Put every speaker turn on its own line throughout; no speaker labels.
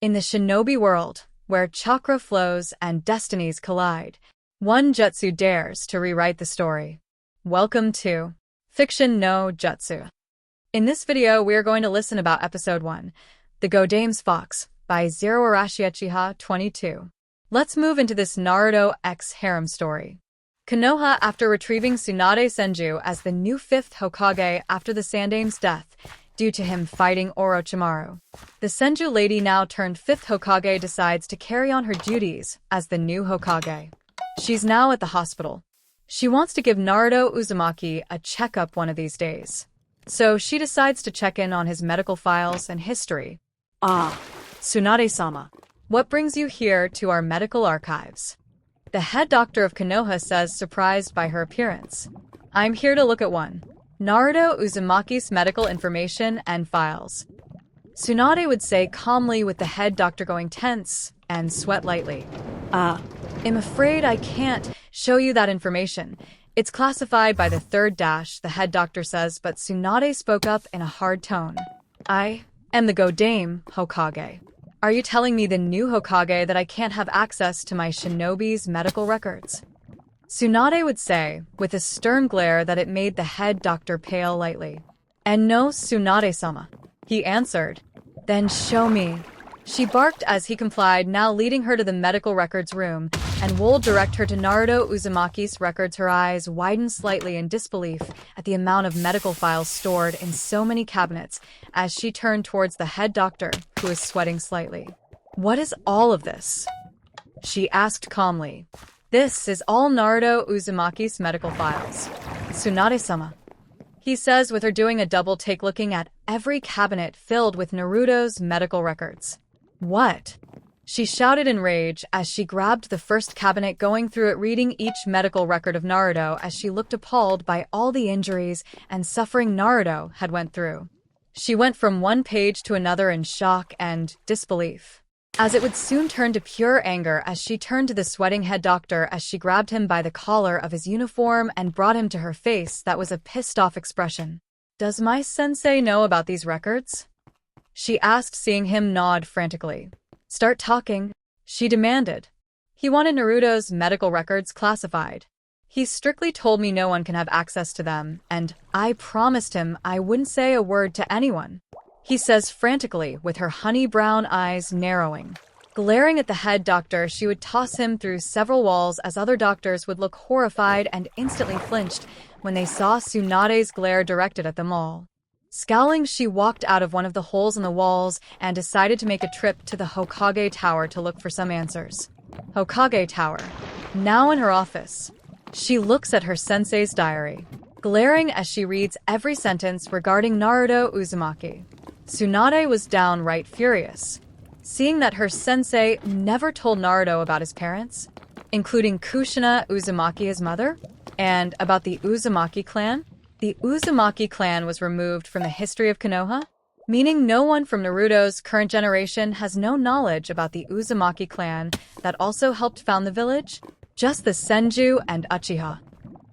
In the shinobi world, where chakra flows and destinies collide, one jutsu dares to rewrite the story. Welcome to Fiction no Jutsu. In this video, we are going to listen about Episode 1, The Godaime's Fox, by Zero Arashi Uchiha 22. Let's move into this Naruto x Harem story. Konoha, after retrieving Tsunade Senju as the new 5th Hokage after the Sandaime's death, due to him fighting Orochimaru. The Senju lady now turned 5th Hokage decides to carry on her duties as the new Hokage. She's now at the hospital. She wants to give Naruto Uzumaki a checkup one of these days. So she decides to check in on his medical files and history. Ah, Tsunade-sama, what brings you here to our medical archives? The head doctor of Konoha says, surprised by her appearance. I'm here to look at one. Naruto Uzumaki's medical information and files. Tsunade would say calmly, with the head doctor going tense and sweat lightly. I'm afraid I can't show you that information. It's classified by the third dash, the head doctor says, but Tsunade spoke up in a hard tone. I am the Godaime Hokage. Are you telling me, the new Hokage, that I can't have access to my shinobi's medical records? Tsunade would say, with a stern glare that it made the head doctor pale lightly. And no, Tsunade-sama, he answered. Then show me. She barked as he complied, now leading her to the medical records room, and would direct her to Naruto Uzumaki's records. Her eyes widened slightly in disbelief at the amount of medical files stored in so many cabinets as she turned towards the head doctor, who was sweating slightly. What is all of this? She asked calmly. This is all Naruto Uzumaki's medical files. Tsunade-sama, he says, with her doing a double take, looking at every cabinet filled with Naruto's medical records. What? She shouted in rage as she grabbed the first cabinet, going through it, reading each medical record of Naruto as she looked appalled by all the injuries and suffering Naruto had went through. She went from one page to another in shock and disbelief, as it would soon turn to pure anger as she turned to the sweating head doctor as she grabbed him by the collar of his uniform and brought him to her face that was a pissed-off expression. Does my sensei know about these records? She asked, seeing him nod frantically. Start talking, she demanded. He wanted Naruto's medical records classified. He strictly told me no one can have access to them, and I promised him I wouldn't say a word to anyone, he says frantically, with her honey brown eyes narrowing. Glaring at the head doctor, she would toss him through several walls as other doctors would look horrified and instantly flinched when they saw Tsunade's glare directed at them all. Scowling, she walked out of one of the holes in the walls and decided to make a trip to the Hokage Tower to look for some answers. Hokage Tower. Now in her office, she looks at her sensei's diary, glaring as she reads every sentence regarding Naruto Uzumaki. Tsunade was downright furious, seeing that her sensei never told Naruto about his parents, including Kushina Uzumaki, his mother, and about the Uzumaki clan. The Uzumaki clan was removed from the history of Konoha, meaning no one from Naruto's current generation has no knowledge about the Uzumaki clan that also helped found the village, just the Senju and Uchiha.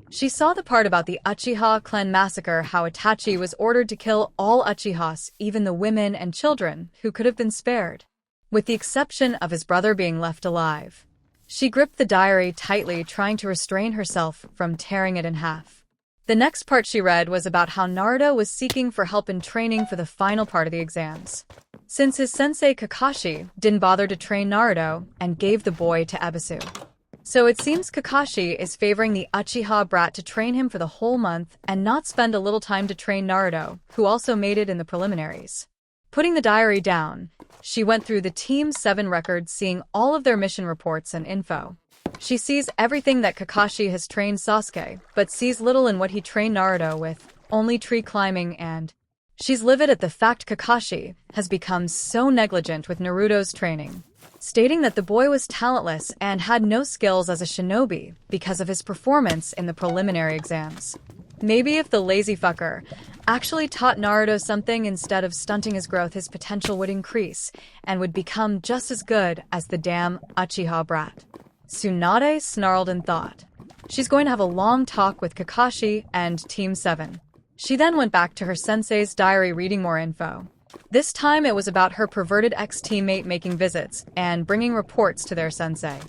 She saw the part about the Uchiha clan massacre, how Itachi was ordered to kill all Uchihas, even the women and children who could have been spared, with the exception of his brother being left alive. She gripped the diary tightly, trying to restrain herself from tearing it in half. The next part she read was about how Naruto was seeking for help in training for the final part of the exams, since his sensei Kakashi didn't bother to train Naruto and gave the boy to Ebisu. So it seems Kakashi is favoring the Uchiha brat to train him for the whole month and not spend a little time to train Naruto, who also made it in the preliminaries. Putting the diary down, she went through the Team 7 records, seeing all of their mission reports and info. She sees everything that Kakashi has trained Sasuke, but sees little in what he trained Naruto with, only tree climbing, and she's livid at the fact Kakashi has become so negligent with Naruto's training, stating that the boy was talentless and had no skills as a shinobi because of his performance in the preliminary exams. Maybe if the lazy fucker actually taught Naruto something instead of stunting his growth, his potential would increase and would become just as good as the damn Uchiha brat. Tsunade snarled in thought. She's going to have a long talk with Kakashi and Team 7. She then went back to her sensei's diary, reading more info. This time it was about her perverted ex-teammate making visits and bringing reports to their sensei.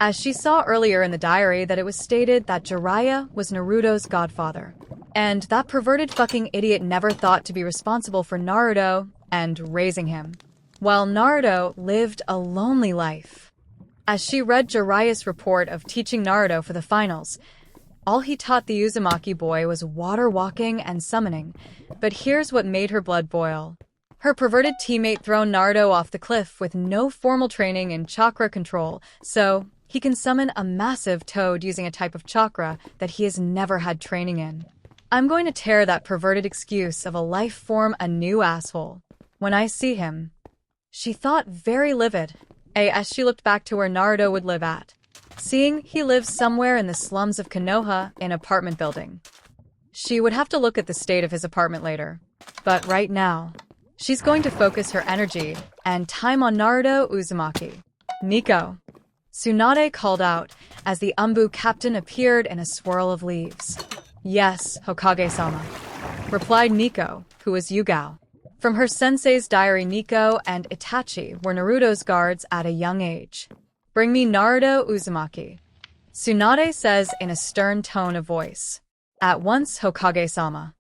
As she saw earlier in the diary that it was stated that Jiraiya was Naruto's godfather. And that perverted fucking idiot never thought to be responsible for Naruto and raising him, while Naruto lived a lonely life. As she read Jiraiya's report of teaching Naruto for the finals, all he taught the Uzumaki boy was water walking and summoning, but here's what made her blood boil. Her perverted teammate thrown Naruto off the cliff with no formal training in chakra control, so he can summon a massive toad using a type of chakra that he has never had training in. I'm going to tear that perverted excuse of a life form a new asshole when I see him. She thought very livid, as she looked back to where Naruto would live at, seeing he lives somewhere in the slums of Konoha in an apartment building. She would have to look at the state of his apartment later, but right now, she's going to focus her energy and time on Naruto Uzumaki. Nico. Tsunade called out as the Umbu captain appeared in a swirl of leaves. Yes, Hokage-sama, replied Nico, who was Yugao. From her sensei's diary, Nico and Itachi were Naruto's guards at a young age. Bring me Naruto Uzumaki, Tsunade says in a stern tone of voice. At once, Hokage-sama.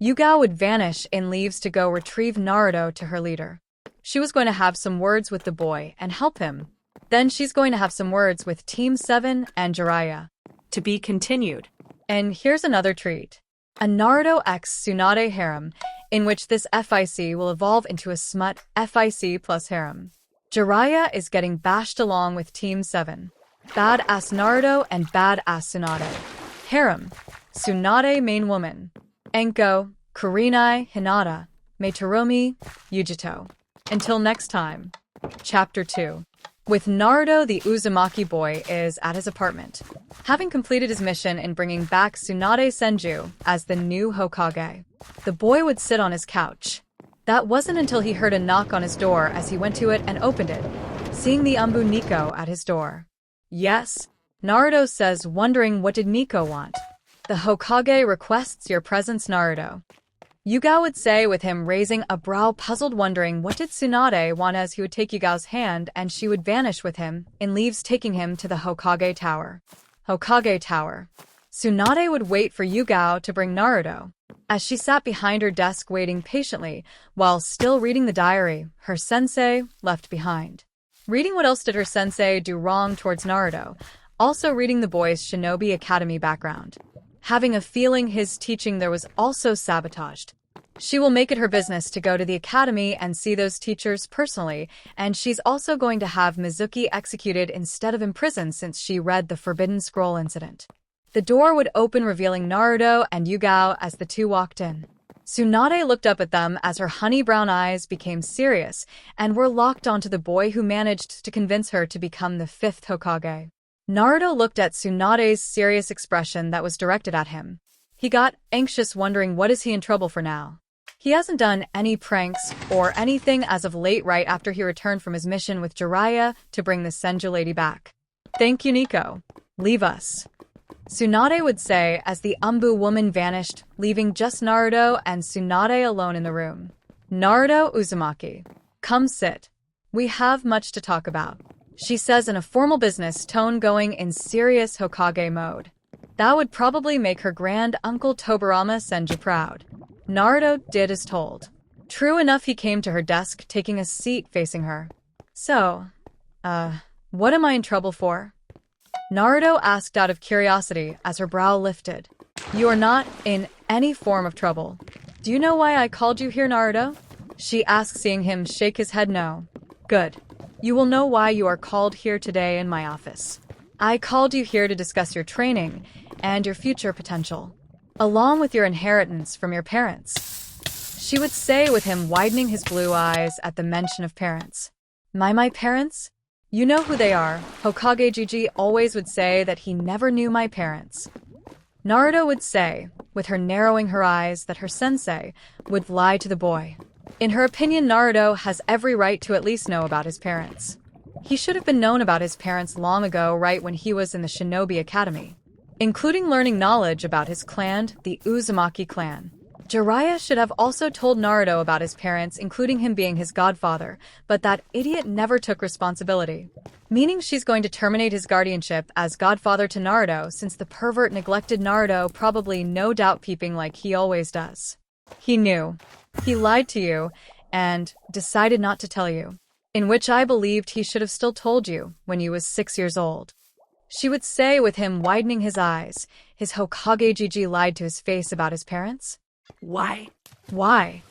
Yugao would vanish in leaves to go retrieve Naruto to her leader. She was going to have some words with the boy and help him. Then she's going to have some words with Team 7 and Jiraiya. To be continued. And here's another treat. A Naruto x Tsunade harem, in which this FIC will evolve into a smut FIC plus harem. Jiraiya is getting bashed along with Team 7. Badass Naruto and badass Tsunade. Harem. Tsunade main woman. Enko, Kurenai, Hinata, Meitoromi, Yujito. Until next time. Chapter 2. With Naruto, the Uzumaki boy is at his apartment, having completed his mission in bringing back Tsunade Senju as the new Hokage. The boy would sit on his couch. That wasn't until he heard a knock on his door as he went to it and opened it, seeing the Umbu Nico at his door. Yes, Naruto says, wondering what did Nico want. The Hokage requests your presence, Naruto. Yugao would say, with him raising a brow, puzzled, wondering what did Tsunade want, as he would take Yugao's hand and she would vanish with him in leaves, taking him to the Hokage Tower. Hokage Tower. Tsunade would wait for Yugao to bring Naruto. As she sat behind her desk waiting patiently, while still reading the diary her sensei left behind. Reading what else did her sensei do wrong towards Naruto, also reading the boy's Shinobi Academy background. Having a feeling his teaching there was also sabotaged. She will make it her business to go to the academy and see those teachers personally, and she's also going to have Mizuki executed instead of imprisoned since she read the Forbidden Scroll incident. The door would open, revealing Naruto and Yugao as the two walked in. Tsunade looked up at them as her honey-brown eyes became serious and were locked onto the boy, who managed to convince her to become the 5th Hokage. Naruto looked at Tsunade's serious expression that was directed at him. He got anxious, wondering what is he in trouble for now. He hasn't done any pranks or anything as of late, right after he returned from his mission with Jiraiya to bring the Senju lady back. Thank you, Nico. Leave us. Tsunade would say as the Umbu woman vanished, leaving just Naruto and Tsunade alone in the room. Naruto Uzumaki. Come sit. We have much to talk about, she says in a formal business tone, going in serious Hokage mode. That would probably make her grand uncle Tobirama Senju proud. Naruto did as told. True enough, he came to her desk, taking a seat facing her. So, what am I in trouble for? Naruto asked out of curiosity as her brow lifted. You are not in any form of trouble. Do you know why I called you here, Naruto? She asked, seeing him shake his head no. Good. You will know why you are called here today in my office. I called you here to discuss your training and your future potential, along with your inheritance from your parents, she would say, with him widening his blue eyes at the mention of parents. My parents? You know who they are. Hokage Gigi always would say that he never knew my parents. Naruto would say, with her narrowing her eyes, that her sensei would lie to the boy. In her opinion, Naruto has every right to at least know about his parents. He should have been known about his parents long ago, right when he was in the Shinobi Academy, including learning knowledge about his clan, the Uzumaki clan. Jiraiya should have also told Naruto about his parents, including him being his godfather, but that idiot never took responsibility. Meaning she's going to terminate his guardianship as godfather to Naruto since the pervert neglected Naruto, probably no doubt peeping like he always does. He knew. He lied to you and decided not to tell you, in which I believed he should have still told you when you was 6 years old. She would say with him widening his eyes, his Hokage Gigi lied to his face about his parents?
Why?
Why?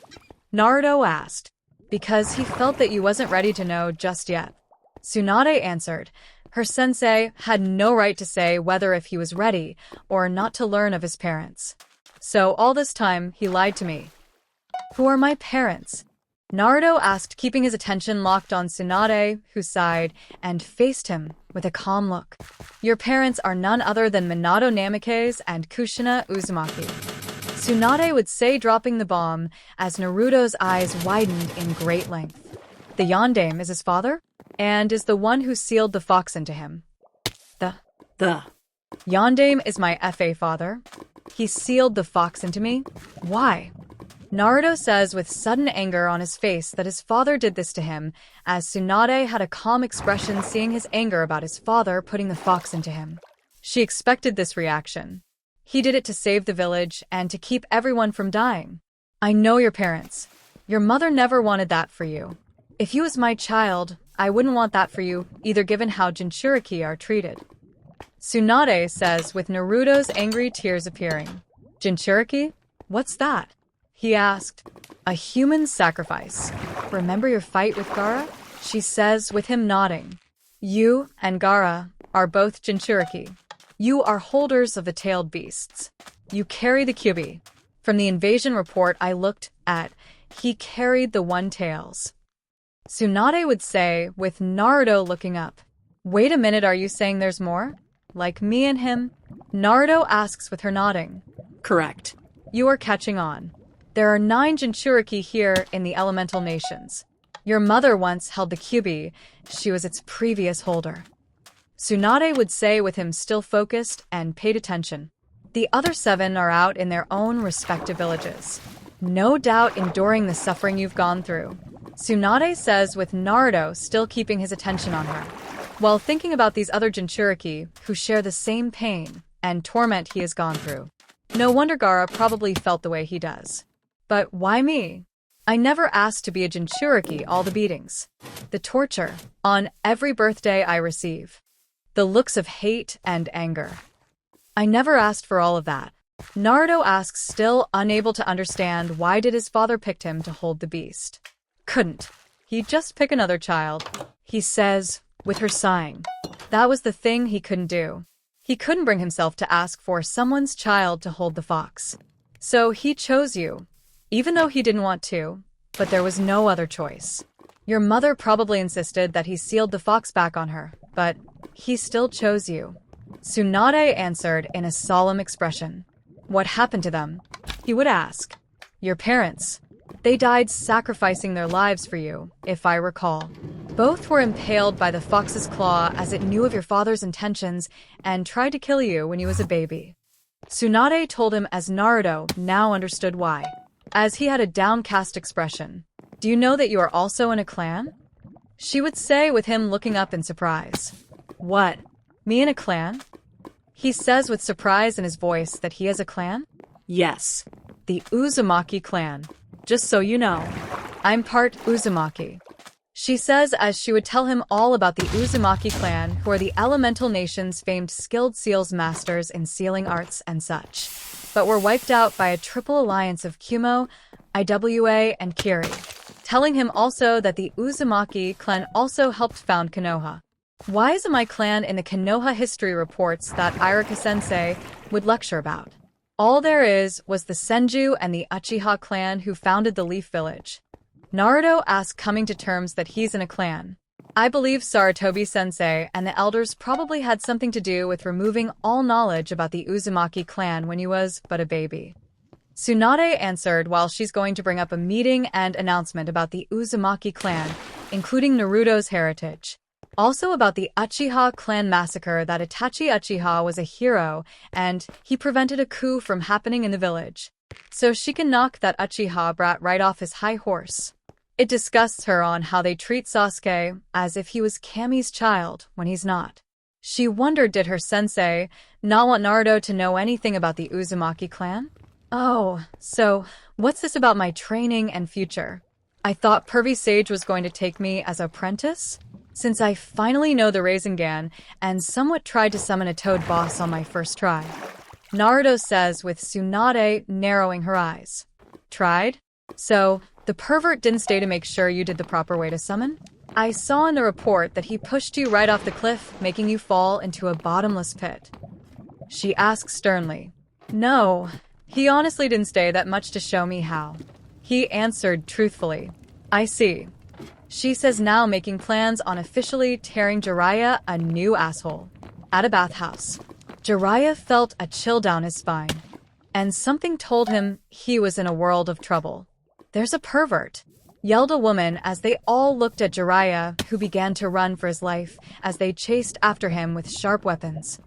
Naruto asked. Because he felt that you wasn't ready to know just yet. Tsunade answered. Her sensei had no right to say whether if he was ready or not to learn of his parents. So all this time, he lied to me. Who are my parents? Naruto asked, keeping his attention locked on Tsunade, who sighed and faced him with a calm look. Your parents are none other than Minato Namikaze and Kushina Uzumaki. Tsunade would say, dropping the bomb, as Naruto's eyes widened in great length. The Yondaime is his father? And is the one who sealed the fox into him. The Yondaime is my FA father. He sealed the fox into me? Why? Naruto says with sudden anger on his face that his father did this to him, as Tsunade had a calm expression seeing his anger about his father putting the fox into him. She expected this reaction. He did it to save the village and to keep everyone from dying. I know your parents. Your mother never wanted that for you. If you was my child, I wouldn't want that for you, either, given how Jinchuriki are treated. Tsunade says with Naruto's angry tears appearing. Jinchuriki? What's that? He asked. A human sacrifice. Remember your fight with Gaara? She says with him nodding. You and Gaara are both Jinchuriki. You are holders of the tailed beasts. You carry the Kyuubi. From the invasion report I looked at, he carried the one tails. Tsunade would say, with Naruto looking up. Wait a minute, are you saying there's more? Like me and him? Naruto asks with her nodding.
Correct.
You are catching on. There are 9 Jinchuriki here in the elemental nations. Your mother once held the Kyuubi. She was its previous holder. Tsunade would say with him still focused and paid attention. The other 7 are out in their own respective villages. No doubt enduring the suffering you've gone through. Tsunade says with Naruto still keeping his attention on her, while thinking about these other Jinchuriki who share the same pain and torment he has gone through. No wonder Gaara probably felt the way he does. But why me? I never asked to be a Jinchuriki, all the beatings, the torture, on every birthday I receive. The looks of hate and anger. I never asked for all of that. Naruto asks, still unable to understand why did his father pick him to hold the beast. Couldn't. He'd just pick another child. He says, with her sighing. That was the thing he couldn't do. He couldn't bring himself to ask for someone's child to hold the fox. So he chose you, even though he didn't want to, but there was no other choice. Your mother probably insisted that he sealed the fox back on her, but he still chose you. Tsunade answered in a solemn expression. What happened to them? He would ask. Your parents. They died sacrificing their lives for you, if I recall. Both were impaled by the fox's claw as it knew of your father's intentions and tried to kill you when you was a baby. Tsunade told him as Naruto now understood why, as he had a downcast expression. Do you know that you are also in a clan? She would say with him looking up in surprise. What? Me in a clan? He says with surprise in his voice that he has a clan?
Yes.
The Uzumaki clan. Just so you know, I'm part Uzumaki. She says as she would tell him all about the Uzumaki clan, who are the elemental nation's famed skilled seals masters in sealing arts and such, but were wiped out by a triple alliance of Kumo, Iwa, and Kiri, telling him also that the Uzumaki clan also helped found Konoha. Why is my clan in the Konoha history reports that Iruka-sensei would lecture about? All there was the Senju and the Uchiha clan who founded the Leaf Village. Naruto asks, coming to terms that he's in a clan. I believe Sarutobi-sensei and the elders probably had something to do with removing all knowledge about the Uzumaki clan when he was but a baby. Tsunade answered while she's going to bring up a meeting and announcement about the Uzumaki clan, including Naruto's heritage. Also about the Uchiha clan massacre, that Itachi Uchiha was a hero and he prevented a coup from happening in the village. so she can knock that Uchiha brat right off his high horse. It disgusts her on how they treat Sasuke as if he was Kami's child when he's not. She wondered, did her sensei not want Naruto to know anything about the Uzumaki clan? Oh, so what's this about my training and future? I thought Pervy Sage was going to take me as apprentice? Since I finally know the Rasengan and somewhat tried to summon a toad boss on my first try. Naruto says with Tsunade narrowing her eyes. Tried? So, the pervert didn't stay to make sure you did the proper way to summon? I saw in the report that he pushed you right off the cliff, making you fall into a bottomless pit. She asks sternly. No, he honestly didn't stay that much to show me how. He answered truthfully. I see. She says now, making plans on officially tearing Jiraiya a new asshole. At a bathhouse. Jiraiya felt a chill down his spine. And something told him he was in a world of trouble. There's a pervert, yelled a woman as they all looked at Jiraiya, who began to run for his life as they chased after him with sharp weapons.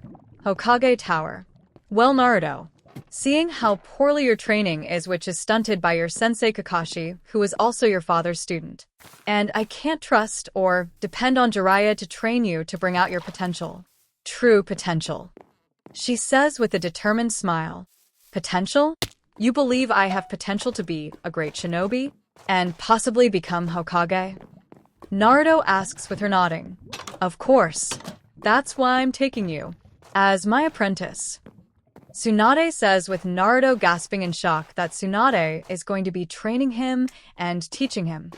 Hokage Tower. Well, Naruto, seeing how poorly your training is, which is stunted by your sensei Kakashi, who is also your father's student. And I can't trust or depend on Jiraiya to train you to bring out your potential. True potential. She says with a determined smile. Potential? You believe I have potential to be a great shinobi? And possibly become Hokage? Naruto asks with her nodding. Of course. That's why I'm taking you. As my apprentice. Tsunade says with Naruto gasping in shock that Tsunade is going to be training him and teaching him.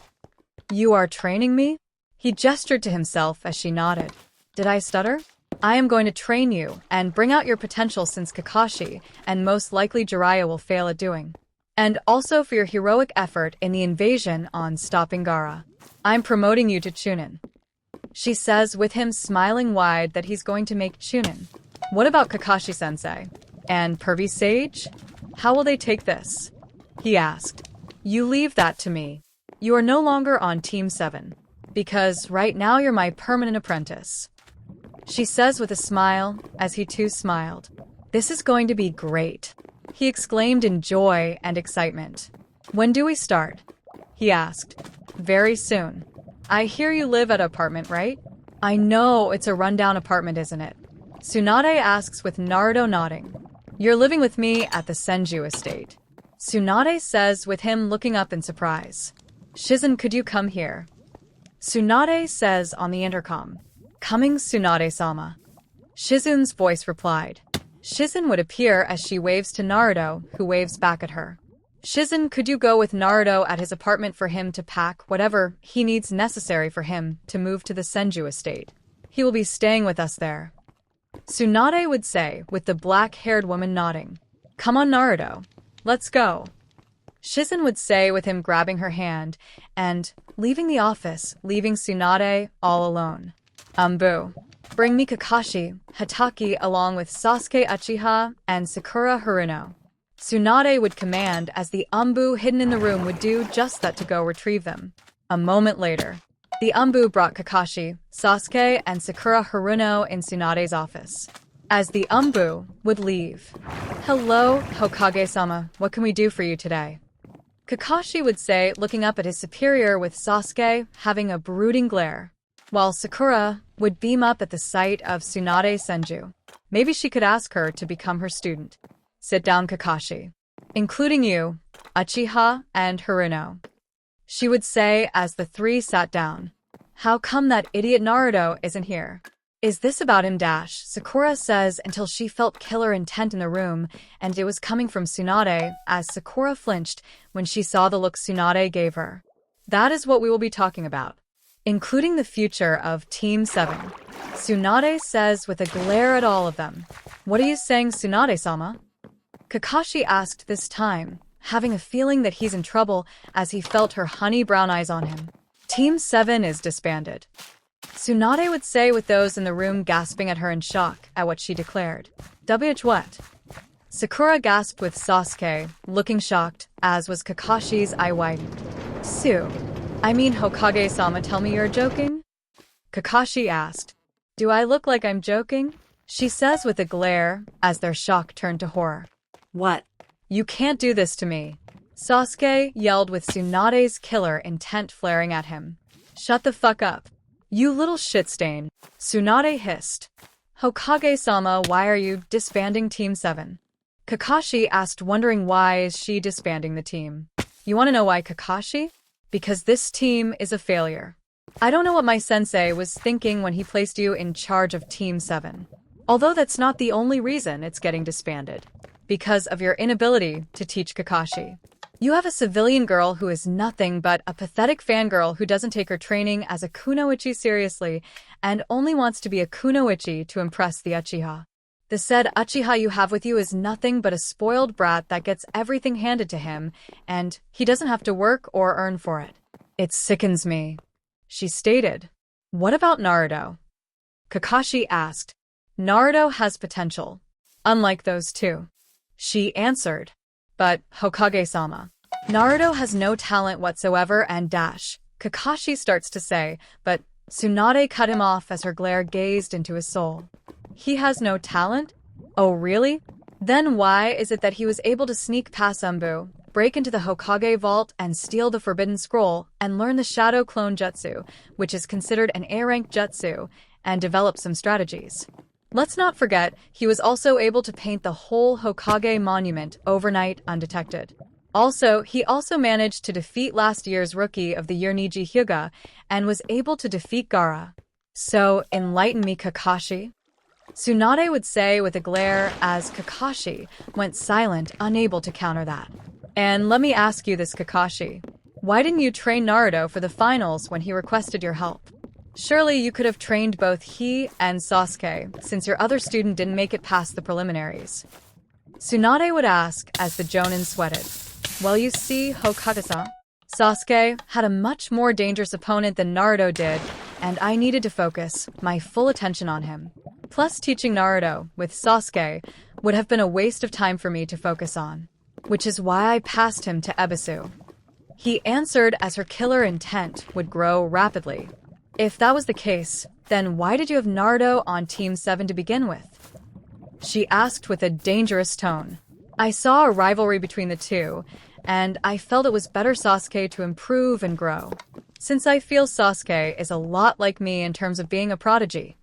You are training me? He gestured to himself as she nodded. Did I stutter? I am going to train you and bring out your potential, since Kakashi and most likely Jiraiya will fail at doing. And also for your heroic effort in the invasion on stopping Gaara. I'm promoting you to Chunin. She says with him smiling wide that he's going to make Chunin. What about Kakashi-sensei? And Pervy Sage? How will they take this? He asked. You leave that to me. You are no longer on Team 7. Because right now you're my permanent apprentice. She says with a smile, as he too smiled. This is going to be great. He exclaimed in joy and excitement. When do we start? He asked. Very soon. I hear you live at an apartment, right? I know, it's a rundown apartment, isn't it? Tsunade asks with Naruto nodding. You're living with me at the Senju estate. Tsunade says with him looking up in surprise. Shizen, could you come here? Tsunade says on the intercom. Coming, Tsunade-sama. Shizun's voice replied. Shizen would appear as she waves to Naruto, who waves back at her. Shizen, could you go with Naruto at his apartment for him to pack whatever he needs necessary for him to move to the Senju estate? He will be staying with us there. Tsunade would say, with the black-haired woman nodding. Come on, Naruto. Let's go. Shizen would say with him grabbing her hand and leaving the office, leaving Tsunade all alone. Boo. Bring me Kakashi, Hatake along with Sasuke Uchiha and Sakura Haruno. Tsunade would command as the Umbu hidden in the room would do just that to go retrieve them. A moment later, the Umbu brought Kakashi, Sasuke, and Sakura Haruno in Tsunade's office. As the Umbu would leave. Hello, Hokage-sama, what can we do for you today? Kakashi would say, looking up at his superior with Sasuke having a brooding glare. While Sakura would beam up at the sight of Tsunade Senju. Maybe she could ask her to become her student. Sit down, Kakashi. Including you, Uchiha, and Haruno. She would say as the three sat down. How come that idiot Naruto isn't here? Is this about him? Sakura says until she felt killer intent in the room, and it was coming from Tsunade, as Sakura flinched when she saw the look Tsunade gave her. That is what we will be talking about. Including the future of Team 7. Tsunade says with a glare at all of them. What are you saying, Tsunade-sama? Kakashi asked this time, having a feeling that he's in trouble as he felt her honey brown eyes on him. Team 7 is disbanded. Tsunade would say with those in the room gasping at her in shock at what she declared. What? Sakura gasped with Sasuke, looking shocked, as was Kakashi's eye widened. I mean, Hokage-sama, tell me you're joking? Kakashi asked. Do I look like I'm joking? She says with a glare, as their shock turned to horror.
What?
You can't do this to me. Sasuke yelled with Tsunade's killer intent flaring at him. Shut the fuck up. You little shit stain. Tsunade hissed. Hokage-sama, why are you disbanding Team 7? Kakashi asked, wondering why is she disbanding the team. You want to know why, Kakashi? Because this team is a failure. I don't know what my sensei was thinking when he placed you in charge of Team 7. Although that's not the only reason it's getting disbanded. Because of your inability to teach Kakashi. You have a civilian girl who is nothing but a pathetic fangirl who doesn't take her training as a kunoichi seriously and only wants to be a kunoichi to impress the Uchiha. The said Uchiha you have with you is nothing but a spoiled brat that gets everything handed to him, and he doesn't have to work or earn for it. It sickens me. She stated. What about Naruto? Kakashi asked. Naruto has potential. Unlike those two. She answered. But, Hokage-sama, Naruto has no talent whatsoever and dash. Kakashi starts to say, but Tsunade cut him off as her glare gazed into his soul. He has no talent? Oh, really? Then why is it that he was able to sneak past Umbu, break into the Hokage vault and steal the Forbidden Scroll and learn the Shadow Clone Jutsu, which is considered an A-rank jutsu, and develop some strategies? Let's not forget, he was also able to paint the whole Hokage monument overnight undetected. Also, he also managed to defeat last year's Rookie of the Year Niji Hyuga and was able to defeat Gaara. So, enlighten me, Kakashi? Tsunade would say with a glare as Kakashi went silent, unable to counter that. And let me ask you this, Kakashi. Why didn't you train Naruto for the finals when he requested your help? Surely you could have trained both he and Sasuke, since your other student didn't make it past the preliminaries. Tsunade would ask as the Jonin sweated. Well, you see, Hokage-san, Sasuke had a much more dangerous opponent than Naruto did, and I needed to focus my full attention on him. Plus, teaching Naruto with Sasuke would have been a waste of time for me to focus on, which is why I passed him to Ebisu. He answered as her killer intent would grow rapidly. If that was the case, then why did you have Naruto on Team 7 to begin with? She asked with a dangerous tone. I saw a rivalry between the two, and I felt it was better Sasuke to improve and grow, since I feel Sasuke is a lot like me in terms of being a prodigy.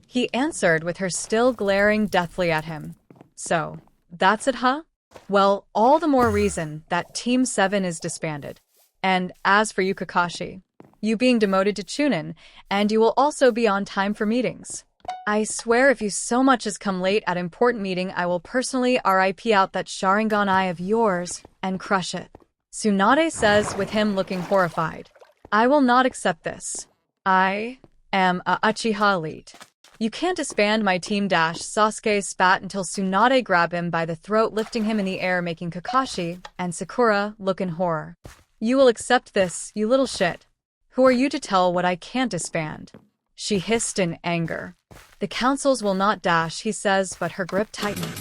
He answered with her still glaring deathly at him. So, that's it, huh? Well, all the more reason that Team 7 is disbanded. And as for you, Kakashi, you being demoted to Chunin, and you will also be on time for meetings. I swear if you so much as come late at important meeting, I will personally RIP out that Sharingan eye of yours and crush it. Tsunade says with him looking horrified. I will not accept this. I am a Uchiha elite. You can't disband my team. Sasuke spat until Tsunade grabbed him by the throat, lifting him in the air, making Kakashi and Sakura look in horror. You will accept this, you little shit. Who are you to tell what I can't disband? She hissed in anger. The councils will not, he says, but her grip tightened.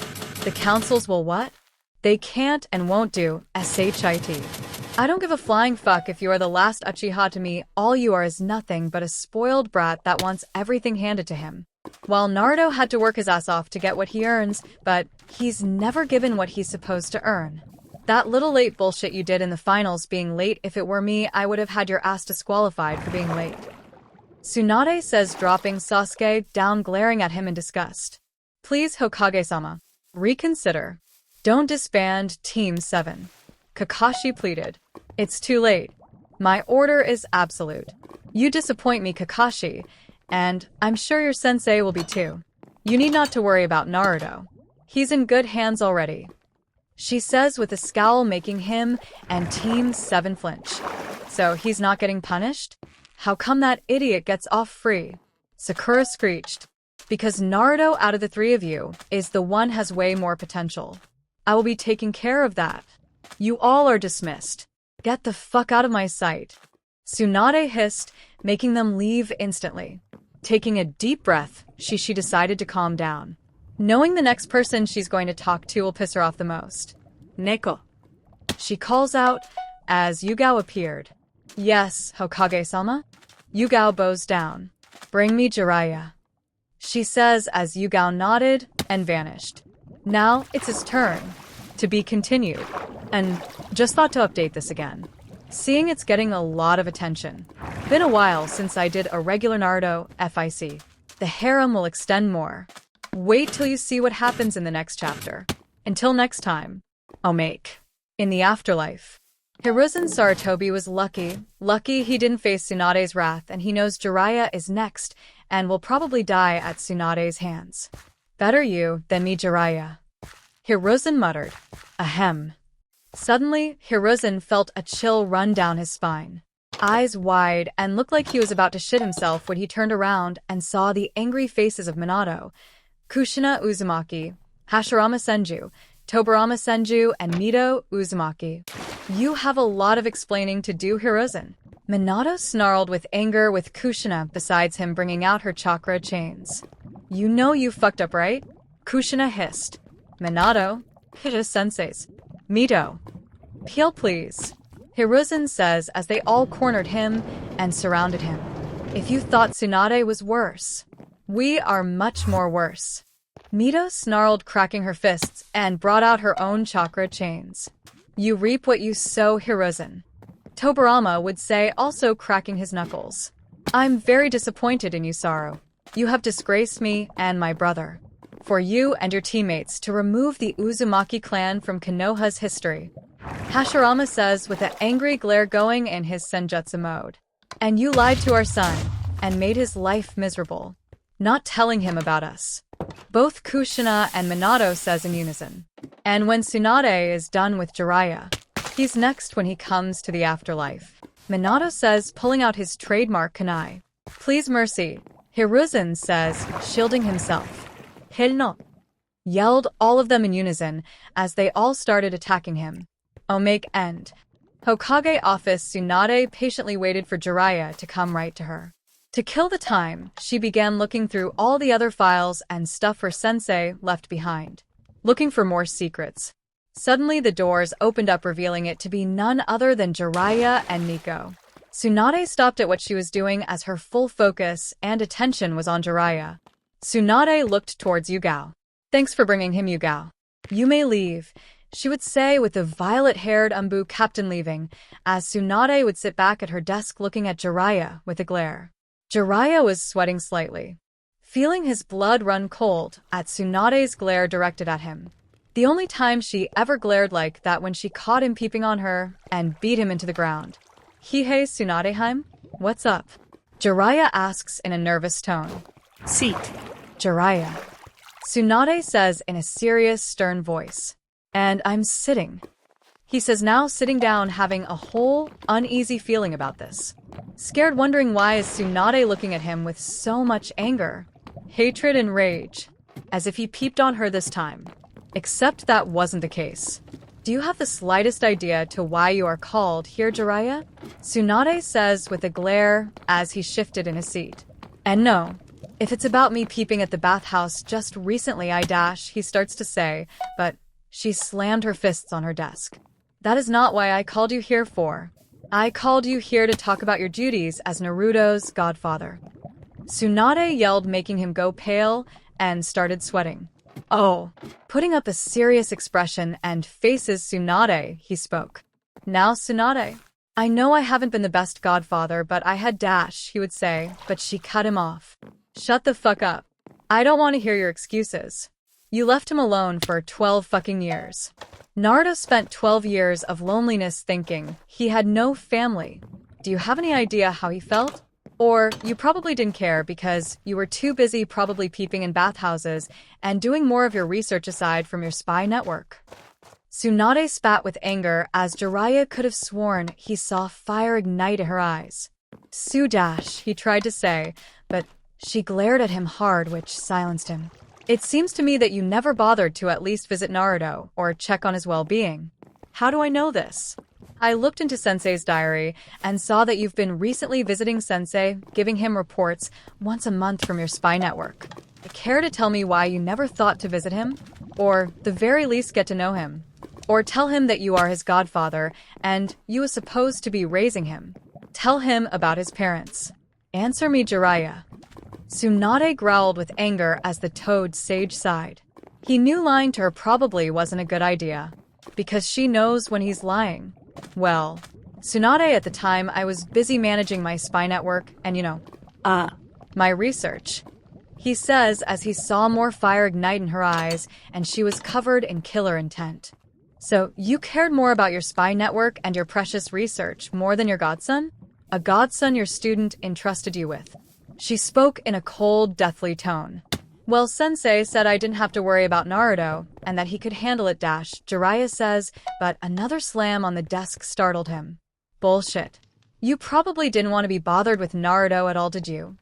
The councils will what? They can't and won't do, shit. I don't give a flying fuck if you are the last Uchiha to me, all you are is nothing but a spoiled brat that wants everything handed to him. While Naruto had to work his ass off to get what he earns, but he's never given what he's supposed to earn. That little late bullshit you did in the finals being late, if it were me, I would have had your ass disqualified for being late. Tsunade says, dropping Sasuke down, glaring at him in disgust. Please, Hokage-sama, reconsider. Don't disband Team 7. Kakashi pleaded. It's too late. My order is absolute. You disappoint me, Kakashi, and I'm sure your sensei will be too. You need not to worry about Naruto. He's in good hands already. She says with a scowl, making him and Team 7 flinch. So he's not getting punished? How come that idiot gets off free? Sakura screeched. Because Naruto out of the three of you is the one has way more potential. I will be taking care of that. You all are dismissed. Get the fuck out of my sight. Tsunade hissed, making them leave instantly. Taking a deep breath, she decided to calm down. Knowing the next person she's going to talk to will piss her off the most. Neko. She calls out as Yugao appeared. Yes, Hokage-sama? Yugao bows down. Bring me Jiraiya. She says as Yugao nodded and vanished. Now it's his turn To be continued. And just thought to update this again. Seeing it's getting a lot of attention. Been a while since I did a regular Naruto FIC. The harem will extend more. Wait till you see what happens in the next chapter. Until next time, Omake. In the afterlife. Hiruzen Sarutobi was lucky. Lucky he didn't face Tsunade's wrath, and he knows Jiraiya is next and will probably die at Tsunade's hands. Better you than me, Jiraiya. Hiruzen muttered. Ahem. Suddenly, Hiruzen felt a chill run down his spine. Eyes wide and looked like he was about to shit himself when he turned around and saw the angry faces of Minato, Kushina Uzumaki, Hashirama Senju, Tobirama Senju, and Mito Uzumaki. You have a lot of explaining to do, Hiruzen. Minato snarled with anger with Kushina besides him bringing out her chakra chains. You know you fucked up, right? Kushina hissed. Minato, hit his senseis. Mito. Peel, please. Hiruzen says as they all cornered him and surrounded him. If you thought Tsunade was worse, we are much more worse. Mito snarled, cracking her fists, and brought out her own chakra chains. You reap what you sow, Hiruzen. Tobirama would say, also cracking his knuckles. I'm very disappointed in you, Saru. You have disgraced me and my brother. For you and your teammates to remove the Uzumaki clan from Konoha's history. Hashirama says with an angry glare going in his senjutsu mode. And you lied to our son and made his life miserable, not telling him about us. Both Kushina and Minato says in unison. And when Tsunade is done with Jiraiya, he's next when he comes to the afterlife. Minato says, pulling out his trademark kunai. Please mercy, Hiruzen says, shielding himself. Hilno! Yelled all of them in unison as they all started attacking him. Omake end. Hokage office Tsunade patiently waited for Jiraiya to come right to her. To kill the time, she began looking through all the other files and stuff her sensei left behind, looking for more secrets. Suddenly the doors opened up, revealing it to be none other than Jiraiya and Nico. Tsunade stopped at what she was doing as her full focus and attention was on Jiraiya. Tsunade looked towards Yugao. Thanks for bringing him, Yugao. You may leave, she would say with the violet-haired Umbu captain leaving, as Tsunade would sit back at her desk looking at Jiraiya with a glare. Jiraiya was sweating slightly, feeling his blood run cold at Tsunade's glare directed at him. The only time she ever glared like that when she caught him peeping on her and beat him into the ground. Hey Tsunadeheim, what's up? Jiraiya asks in a nervous tone.
Seat.
Jiraiya. Tsunade says in a serious, stern voice. And I'm sitting. He says now, sitting down, having a whole uneasy feeling about this. Scared, wondering why is Tsunade looking at him with so much anger, hatred and rage, as if he peeped on her this time. Except that wasn't the case. Do you have the slightest idea to why you are called here, Jiraiya? Tsunade says with a glare as he shifted in his seat. And no, if it's about me peeping at the bathhouse just recently, he starts to say, but she slammed her fists on her desk. That is not why I called you here for. I called you here to talk about your duties as Naruto's godfather. Tsunade yelled, making him go pale, and started sweating. Oh, putting up a serious expression and faces Tsunade, he spoke. Now, Tsunade, I know I haven't been the best godfather, but I had he would say, but she cut him off. Shut the fuck up. I don't want to hear your excuses. You left him alone for 12 fucking years. Naruto spent 12 years of loneliness thinking he had no family. Do you have any idea how he felt? Or you probably didn't care because you were too busy probably peeping in bathhouses and doing more of your research aside from your spy network. Tsunade spat with anger as Jiraiya could have sworn he saw fire ignite in her eyes. He tried to say, but she glared at him hard, which silenced him. It seems to me that you never bothered to at least visit Naruto or check on his well-being. How do I know this? I looked into Sensei's diary and saw that you've been recently visiting Sensei, giving him reports once a month from your spy network. Care to tell me why you never thought to visit him? Or, the very least, get to know him? Or tell him that you are his godfather and you are supposed to be raising him? Tell him about his parents. Answer me, Jiraiya. Tsunade growled with anger as the toad sage sighed. He knew lying to her probably wasn't a good idea. because she knows when he's lying. Well, Tsunade, at the time, I was busy managing my spy network and, my research. He says as he saw more fire ignite in her eyes and she was covered in killer intent. So, you cared more about your spy network and your precious research more than your godson? A godson your student entrusted you with. She spoke in a cold, deathly tone. Well, Sensei said I didn't have to worry about Naruto, and that he could handle it. Jiraiya says, but another slam on the desk startled him. Bullshit. You probably didn't want to be bothered with Naruto at all, did you?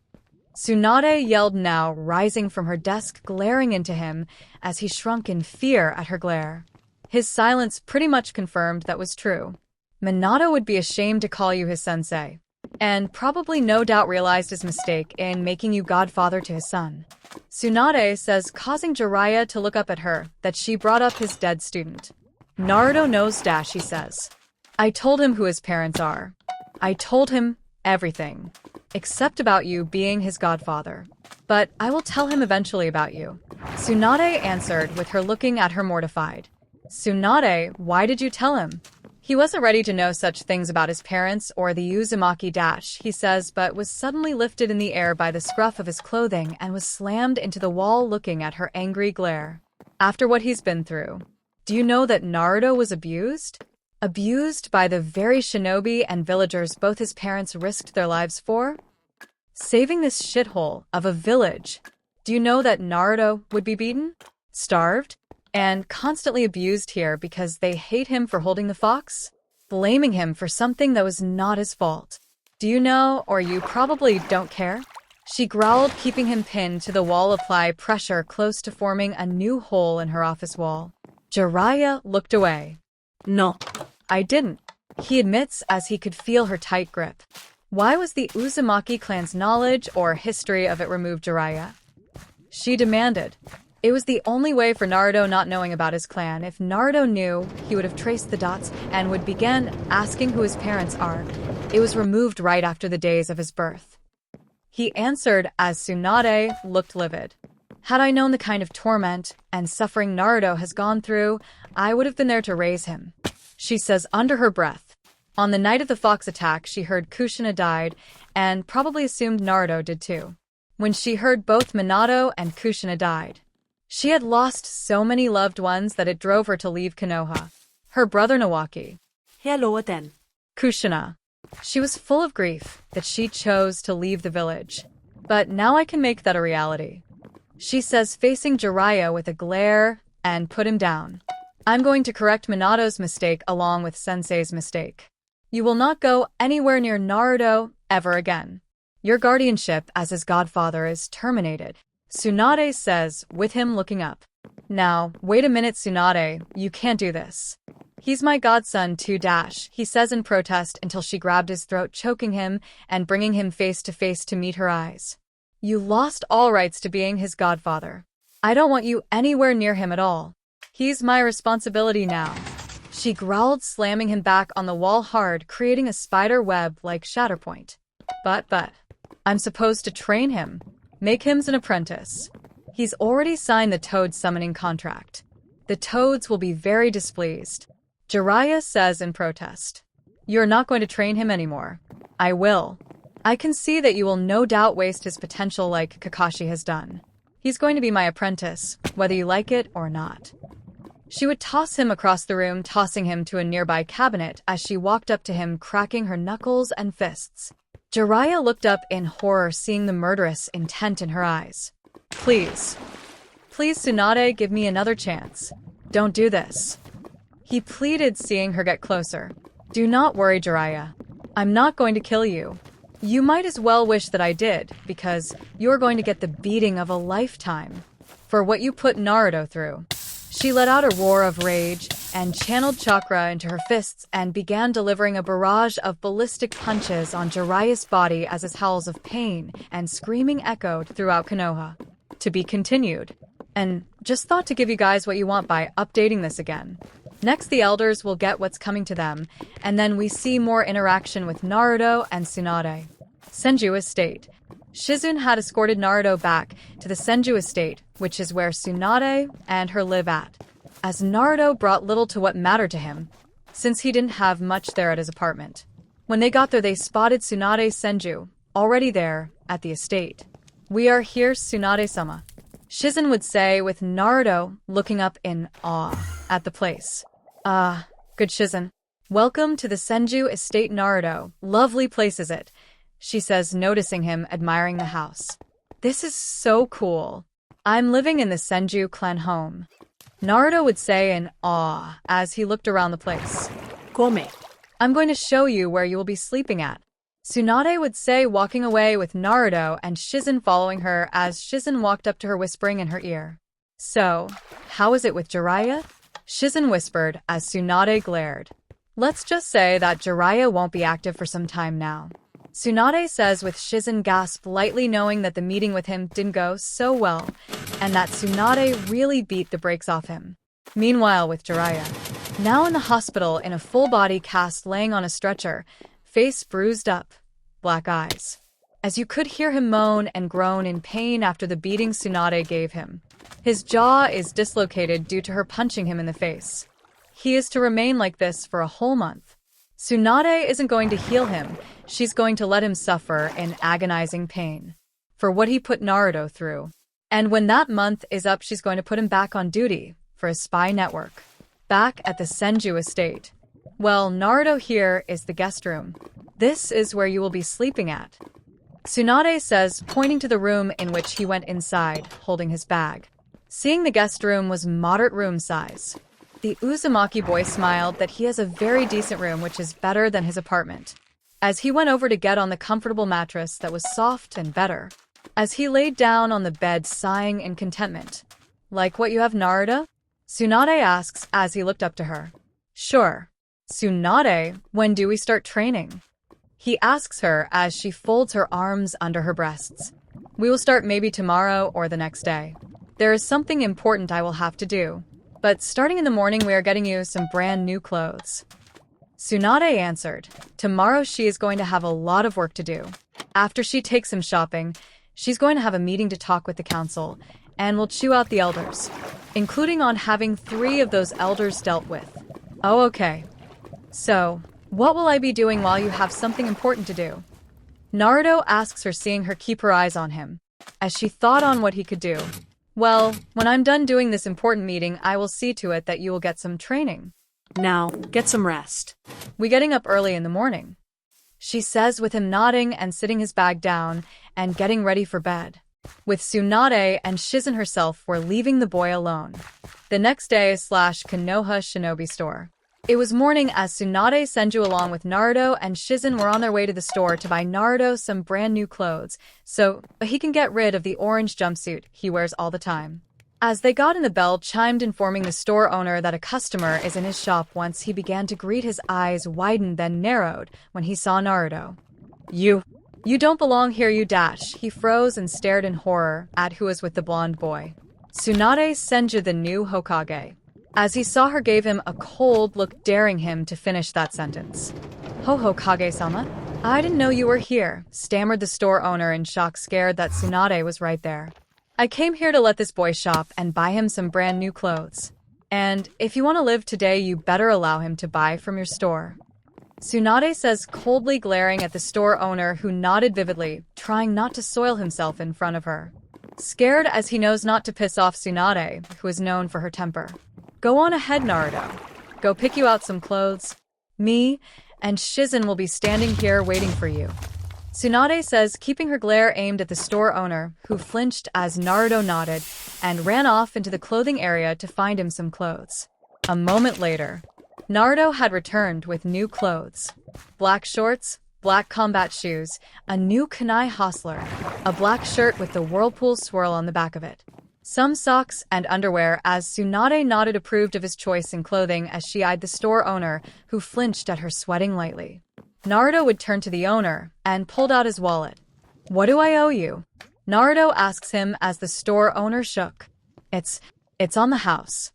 Tsunade yelled now, rising from her desk, glaring into him as he shrunk in fear at her glare. His silence pretty much confirmed that was true. Minato would be ashamed to call you his sensei, and probably no doubt realized his mistake in making you godfather to his son. Tsunade says, causing Jiraiya to look up at her, that she brought up his dead student. Naruto knows, he says. I told him who his parents are. I told him everything, except about you being his godfather. But I will tell him eventually about you. Tsunade answered, with her looking at her mortified. Tsunade, why did you tell him? He wasn't ready to know such things about his parents or the Uzumaki he says, but was suddenly lifted in the air by the scruff of his clothing and was slammed into the wall looking at her angry glare. After what he's been through, do you know that Naruto was abused? Abused by the very shinobi and villagers both his parents risked their lives for? Saving this shithole of a village. Do you know that Naruto would be beaten? Starved? And constantly abused here because they hate him for holding the fox? Blaming him for something that was not his fault. Do you know, or you probably don't care? She growled, keeping him pinned to the wall, apply pressure close to forming a new hole in her office wall. Jiraiya looked away.
No.
I didn't. He admits as he could feel her tight grip. Why was the Uzumaki clan's knowledge or history of it removed, Jiraiya? She demanded. It was the only way for Naruto not knowing about his clan. If Naruto knew, he would have traced the dots and would begin asking who his parents are. It was removed right after the days of his birth. He answered as Tsunade looked livid. Had I known the kind of torment and suffering Naruto has gone through, I would have been there to raise him. She says under her breath. On the night of the fox attack, she heard Kushina died and probably assumed Naruto did too. When she heard both Minato and Kushina died, she had lost so many loved ones that it drove her to leave Konoha. Her brother Nawaki.
Hello then.
Kushina. She was full of grief that she chose to leave the village. But now I can make that a reality. She says, facing Jiraiya with a glare, and put him down. I'm going to correct Minato's mistake along with Sensei's mistake. You will not go anywhere near Naruto ever again. Your guardianship as his godfather is terminated. Tsunade says, with him looking up. Now, wait a minute, Tsunade, you can't do this. He's my godson too, he says in protest until she grabbed his throat, choking him and bringing him face to meet her eyes. You lost all rights to being his godfather. I don't want you anywhere near him at all. He's my responsibility now. She growled, slamming him back on the wall hard, creating a spider web like Shatterpoint. But, I'm supposed to train him. Make him an apprentice. He's already signed the Toad summoning contract. The Toads will be very displeased. Jiraiya says in protest. You're not going to train him anymore. I will. I can see that you will no doubt waste his potential like Kakashi has done. He's going to be my apprentice, whether you like it or not. She would toss him across the room, tossing him to a nearby cabinet as she walked up to him, cracking her knuckles and fists. Jiraiya looked up in horror, seeing the murderous intent in her eyes. Please, Tsunade, give me another chance. Don't do this. He pleaded, seeing her get closer. Do not worry, Jiraiya. I'm not going to kill you. You might as well wish that I did, because you're going to get the beating of a lifetime for what you put Naruto through. She let out a roar of rage and channeled chakra into her fists and began delivering a barrage of ballistic punches on Jiraiya's body as his howls of pain and screaming echoed throughout Konoha. To be continued. And just thought to give you guys what you want by updating this again. Next, the elders will get what's coming to them, and then we see more interaction with Naruto and Tsunade. Senju Estate. Shizune had escorted Naruto back to the Senju Estate, which is where Tsunade and her live at. as Naruto brought little to what mattered to him, since he didn't have much there at his apartment. When they got there, they spotted Tsunade Senju, already there, at the estate. "We are here, Tsunade-sama," Shizen would say, with Naruto looking up in awe at the place. "Ah, good Shizen. Welcome to the Senju estate, Naruto. Lovely place, is it?" she says, noticing him admiring the house. "This is so cool. I'm living in the Senju clan home," Naruto would say in awe as he looked around the place.
Come.
"I'm going to show you where you will be sleeping at," Tsunade would say, walking away with Naruto and Shizen following her as Shizen walked up to her, whispering in her ear. "So, how is it with Jiraiya?" Shizen whispered as Tsunade glared. "Let's just say that Jiraiya won't be active for some time now," Tsunade says, with Shizen gasp lightly, knowing that the meeting with him didn't go so well and that Tsunade really beat the brakes off him. Meanwhile, with Jiraiya, now in the hospital in a full-body cast laying on a stretcher, face bruised up, black eyes, as you could hear him moan and groan in pain after the beating Tsunade gave him. His jaw is dislocated due to her punching him in the face. He is to remain like this for a whole month. Tsunade isn't going to heal him, she's going to let him suffer in agonizing pain for what he put Naruto through. And when that month is up, she's going to put him back on duty for a spy network. Back at the Senju estate. "Well, Naruto, here is the guest room. This is where you will be sleeping at," Tsunade says, pointing to the room in which he went inside, holding his bag. Seeing the guest room was moderate room size, the Uzumaki boy smiled that he has a very decent room, which is better than his apartment, as he went over to get on the comfortable mattress that was soft and better. As he laid down on the bed, sighing in contentment. "Like what you have, Naruto?" Tsunade asks as he looked up to her. "Sure." "Tsunade, when do we start training?" he asks her as she folds her arms under her breasts. "We will start maybe tomorrow or the next day. There is something important I will have to do. But starting in the morning, we are getting you some brand new clothes." Tsunade answered. Tomorrow she is going to have a lot of work to do. After she takes him shopping, she's going to have a meeting to talk with the council, and will chew out the elders, including on having 3 of those elders dealt with. "Oh, okay. So, what will I be doing while you have something important to do?" Naruto asks her, seeing her keep her eyes on him, as she thought on what he could do. "Well, when I'm done doing this important meeting, I will see to it that you will get some training.
Now, get some rest."
"We getting up early in the morning," she says, with him nodding and sitting his bag down and getting ready for bed. With Tsunade and Shizen herself were leaving the boy alone. The next day / Konoha Shinobi store. It was morning as Tsunade Senju along with Naruto and Shizen were on their way to the store to buy Naruto some brand new clothes, so he can get rid of the orange jumpsuit he wears all the time. As they got in, the bell chimed, informing the store owner that a customer is in his shop. Once he began to greet, his eyes widened then narrowed when he saw Naruto. You don't belong here, you dash." He froze and stared in horror at who was with the blonde boy. Tsunade Senju, the new Hokage. As he saw her, gave him a cold look, daring him to finish that sentence. Hokage-sama? "I didn't know you were here," stammered the store owner in shock, scared that Tsunade was right there. "I came here to let this boy shop and buy him some brand new clothes. And if you want to live today, you better allow him to buy from your store," Tsunade says, coldly glaring at the store owner, who nodded vividly, trying not to soil himself in front of her. Scared as he knows not to piss off Tsunade, who is known for her temper. "Go on ahead, Naruto. Go pick you out some clothes. Me and Shizen will be standing here waiting for you," Tsunade says, keeping her glare aimed at the store owner, who flinched as Naruto nodded and ran off into the clothing area to find him some clothes. A moment later, Naruto had returned with new clothes. Black shorts, black combat shoes, a new kunai hostler, a black shirt with the whirlpool swirl on the back of it, some socks and underwear, as Tsunade nodded, approved of his choice in clothing as she eyed the store owner, who flinched at her, sweating lightly. Naruto would turn to the owner and pulled out his wallet. "What do I owe you?" Naruto asks him as the store owner shook. It's on the house,"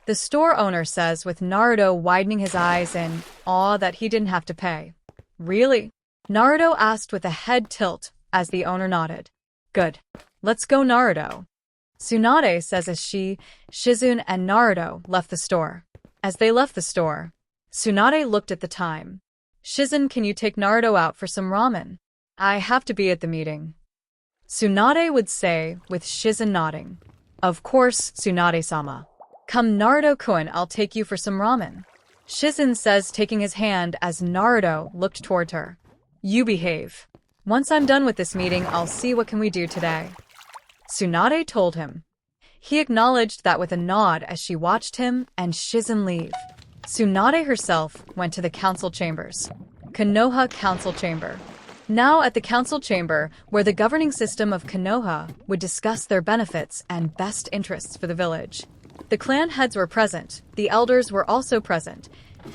the store owner says, with Naruto widening his eyes in awe that he didn't have to pay. "Really?" Naruto asked with a head tilt as the owner nodded. "Good. Let's go, Naruto." Tsunade says as she, Shizune, and Naruto left the store. As they left the store, Tsunade looked at the time. Shizune, can you take Naruto out for some ramen? I have to be at the meeting. Tsunade would say, with Shizune nodding. Of course, Tsunade-sama. Come Naruto-kun, I'll take you for some ramen. Shizune says, taking his hand as Naruto looked toward her. You behave. Once I'm done with this meeting, I'll see what can we do today. Tsunade told him. He acknowledged that with a nod as she watched him and Shizune leave. Tsunade herself went to the council chambers. Konoha Council Chamber. Now at the council chamber, where the governing system of Konoha would discuss their benefits and best interests for the village. The clan heads were present, the elders were also present,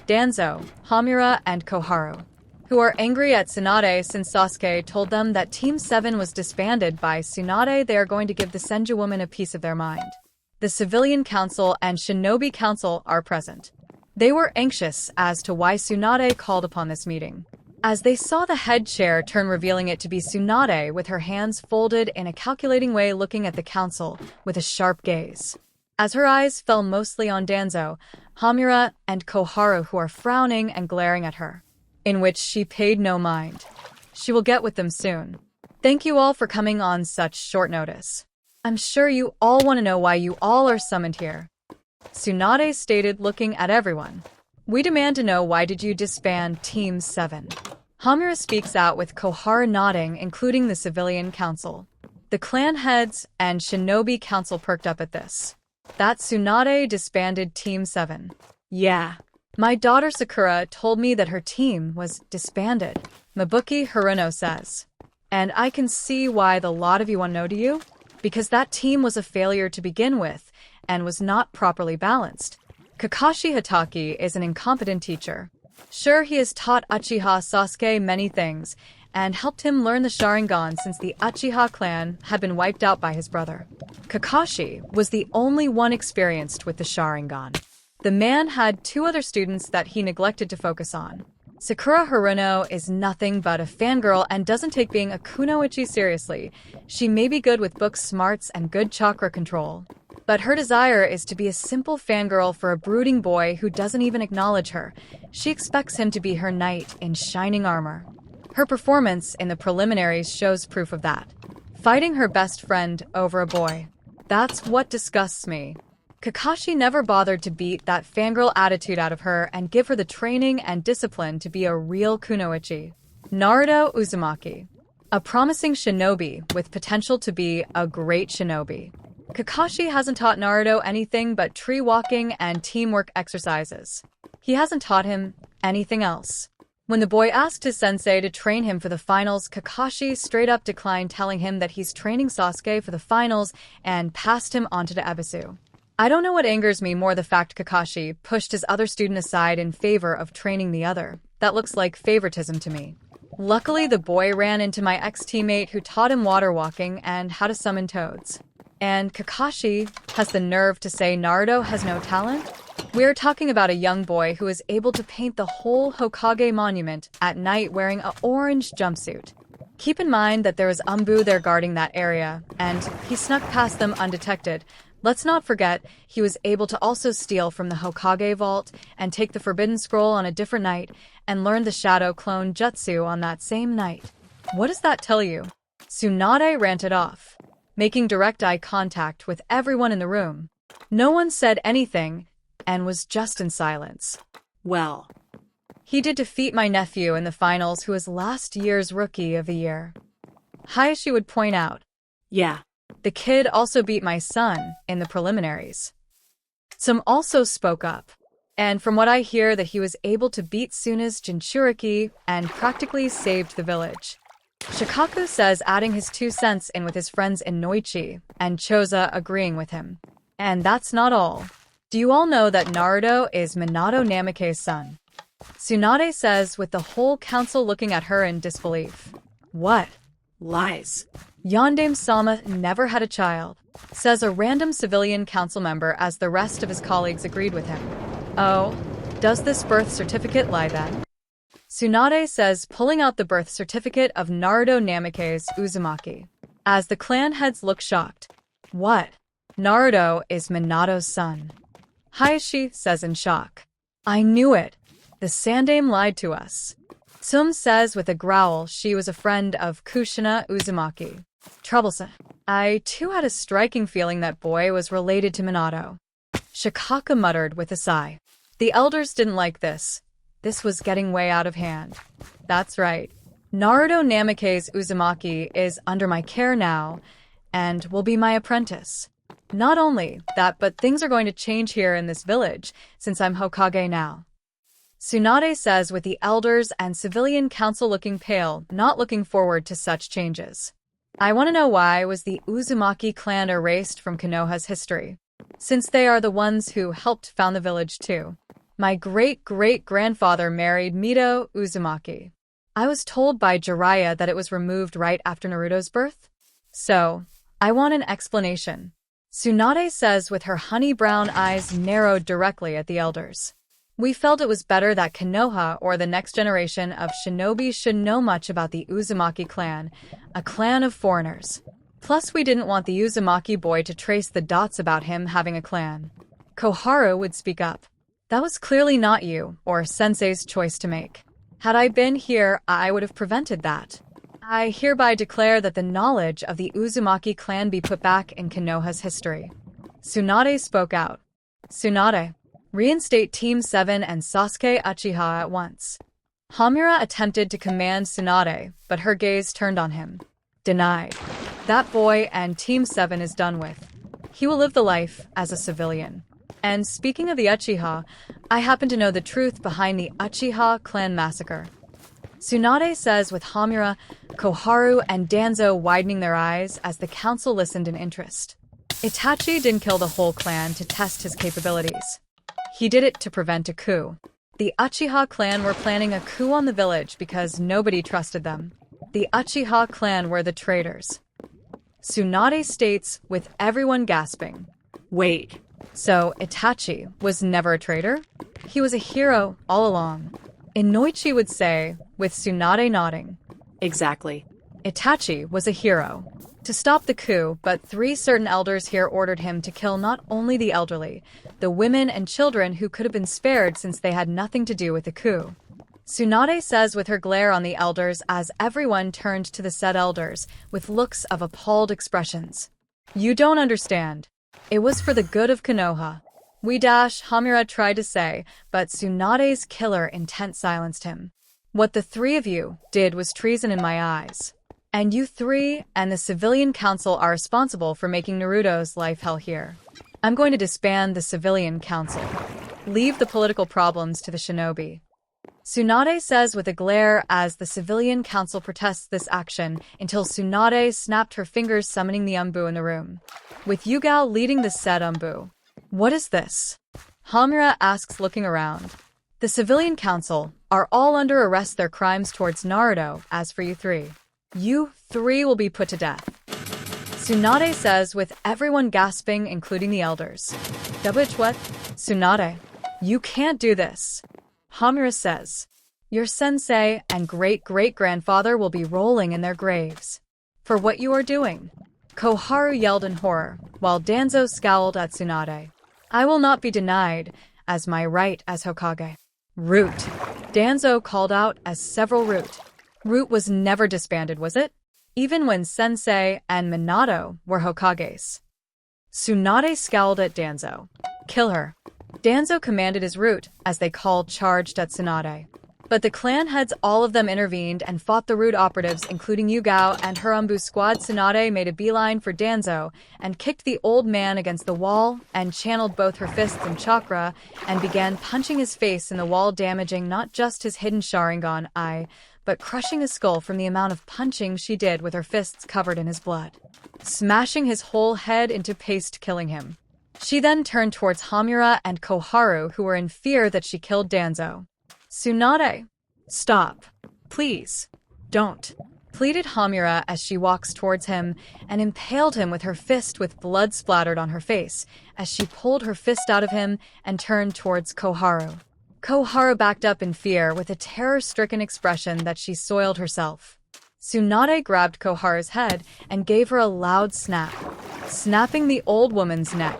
Danzo, Hamura, and Koharu, who are angry at Tsunade since Sasuke told them that Team 7 was disbanded by Tsunade. They are going to give the Senju woman a piece of their mind. The Civilian Council and Shinobi Council are present. They were anxious as to why Tsunade called upon this meeting. As they saw the head chair turn, revealing it to be Tsunade with her hands folded in a calculating way, looking at the council with a sharp gaze. As her eyes fell mostly on Danzo, Hamura, and Koharu, who are frowning and glaring at her, in which she paid no mind. She will get with them soon. Thank you all for coming on such short notice. I'm sure you all want to know why you all are summoned here. Tsunade stated, looking at everyone. We demand to know, why did you disband Team 7? Hamura speaks out with Koharu nodding, including the Civilian Council. The clan heads and Shinobi Council perked up at this. That Tsunade disbanded Team 7. Yeah. My daughter Sakura told me that her team was disbanded, Mabuki Haruno says. And I can see why the lot of you want to know, do you? Because that team was a failure to begin with and was not properly balanced. Kakashi Hatake is an incompetent teacher. Sure, he has taught Uchiha Sasuke many things and helped him learn the Sharingan since the Uchiha clan had been wiped out by his brother. Kakashi was the only one experienced with the Sharingan. The man had 2 other students that he neglected to focus on. Sakura Haruno is nothing but a fangirl and doesn't take being a kunoichi seriously. She may be good with book smarts and good chakra control, but her desire is to be a simple fangirl for a brooding boy who doesn't even acknowledge her. She expects him to be her knight in shining armor. Her performance in the preliminaries shows proof of that. Fighting her best friend over a boy. That's what disgusts me. Kakashi never bothered to beat that fangirl attitude out of her and give her the training and discipline to be a real kunoichi. Naruto Uzumaki. A promising shinobi with potential to be a great shinobi. Kakashi hasn't taught Naruto anything but tree walking and teamwork exercises. He hasn't taught him anything else. When the boy asked his sensei to train him for the finals, Kakashi straight up declined, telling him that he's training Sasuke for the finals and passed him onto to Ebisu. I don't know what angers me more, the fact Kakashi pushed his other student aside in favor of training the other. That looks like favoritism to me. Luckily, the boy ran into my ex-teammate who taught him water walking and how to summon toads. And Kakashi has the nerve to say Naruto has no talent? We are talking about a young boy who is able to paint the whole Hokage monument at night wearing an orange jumpsuit. Keep in mind that there is Umbu there guarding that area, and he snuck past them undetected. Let's not forget, he was able to also steal from the Hokage vault and take the Forbidden Scroll on a different night and learn the Shadow Clone Jutsu on that same night. What does that tell you? Tsunade ranted off, making direct eye contact with everyone in the room. No one said anything and was just in silence.
Well,
he did defeat my nephew in the finals, who was last year's Rookie of the Year. Hayashi would point out.
Yeah.
The kid also beat my son in the preliminaries. Some also spoke up. And from what I hear, that he was able to beat Suna's Jinchuriki and practically saved the village. Shikaku says, adding his 2 cents in with his friends in Noichi, and Choza agreeing with him. And that's not all. Do you all know that Naruto is Minato Namake's son? Tsunade says, with the whole council looking at her in disbelief. What?
Lies.
Yondaime-sama never had a child, says a random civilian council member, as the rest of his colleagues agreed with him. Oh, does this birth certificate lie then? Tsunade says, pulling out the birth certificate of Naruto Namake's Uzumaki. As the clan heads look shocked. What? Naruto is Minato's son. Hayashi says in shock. I knew it. The Sandaime lied to us. Tsum says with a growl she was a friend of Kushina Uzumaki. Troublesome. I too had a striking feeling that boy was related to Minato. Shikaka muttered with a sigh. The elders didn't like this. This was getting way out of hand. That's right. Naruto Namake's Uzumaki is under my care now, and will be my apprentice. Not only that, but things are going to change here in this village, since I'm Hokage now. Tsunade says with the elders and civilian council looking pale, not looking forward to such changes. I want to know why was the Uzumaki clan erased from Konoha's history, since they are the ones who helped found the village too. My great-great-grandfather married Mito Uzumaki. I was told by Jiraiya that it was removed right after Naruto's birth. So, I want an explanation. Tsunade says with her honey-brown eyes narrowed directly at the elders. We felt it was better that Konoha or the next generation of shinobi should know much about the Uzumaki clan, a clan of foreigners. Plus, we didn't want the Uzumaki boy to trace the dots about him having a clan. Koharu would speak up. That was clearly not you or Sensei's choice to make. Had I been here, I would have prevented that. I hereby declare that the knowledge of the Uzumaki clan be put back in Konoha's history. Tsunade spoke out. Tsunade, reinstate Team 7 and Sasuke Uchiha at once. Hamura attempted to command Tsunade, but her gaze turned on him. Denied. That boy and Team 7 is done with. He will live the life as a civilian. And speaking of the Uchiha, I happen to know the truth behind the Uchiha clan massacre. Tsunade says with Hamura, Koharu, and Danzo widening their eyes as the council listened in interest. Itachi didn't kill the whole clan to test his capabilities. He did it to prevent a coup. The Uchiha clan were planning a coup on the village because nobody trusted them. The Uchiha clan were the traitors. Tsunade states with everyone gasping.
Wait.
So, Itachi was never a traitor? He was a hero all along. Inoichi would say, with Tsunade nodding.
Exactly.
Itachi was a hero. To stop the coup, but 3 certain elders here ordered him to kill not only the elderly, the women and children who could have been spared since they had nothing to do with the coup. Tsunade says with her glare on the elders as everyone turned to the said elders with looks of appalled expressions. You don't understand. It was for the good of Konoha. Hamura tried to say, but Tsunade's killer intent silenced him. What the 3 of you did was treason in my eyes. And you 3 and the civilian council are responsible for making Naruto's life hell here. I'm going to disband the civilian council. Leave the political problems to the shinobi. Tsunade says with a glare as the civilian council protests this action until Tsunade snapped her fingers summoning the Umbu in the room. With Yugao leading the said Umbu. What is this? Hamura asks looking around. The civilian council are all under arrest their crimes towards Naruto. As for you 3. You 3 will be put to death. Tsunade says with everyone gasping including the elders. What? Tsunade, you can't do this. Hamura says, your sensei and great-great-grandfather will be rolling in their graves. For what you are doing. Koharu yelled in horror, while Danzo scowled at Tsunade. I will not be denied, as my right as Hokage. Root. Danzo called out as several Root. Root was never disbanded, was it? Even when Sensei and Minato were Hokages. Tsunade scowled at Danzo. Kill her. Danzo commanded his Root as they charged at Tsunade. But the clan heads, all of them intervened and fought the Root operatives, including Yugao and her Umbu squad. Tsunade made a beeline for Danzo and kicked the old man against the wall and channeled both her fists and chakra and began punching his face in the wall, damaging not just his hidden Sharingan eye, but crushing his skull from the amount of punching she did with her fists covered in his blood, smashing his whole head into paste, killing him. She then turned towards Hamura and Koharu, who were in fear that she killed Danzo. Tsunade, stop. Please, don't, pleaded Hamura as she walks towards him and impaled him with her fist with blood splattered on her face as she pulled her fist out of him and turned towards Koharu. Koharu backed up in fear with a terror-stricken expression that she soiled herself. Tsunade grabbed Koharu's head and gave her a loud snap. snapping the old woman's neck.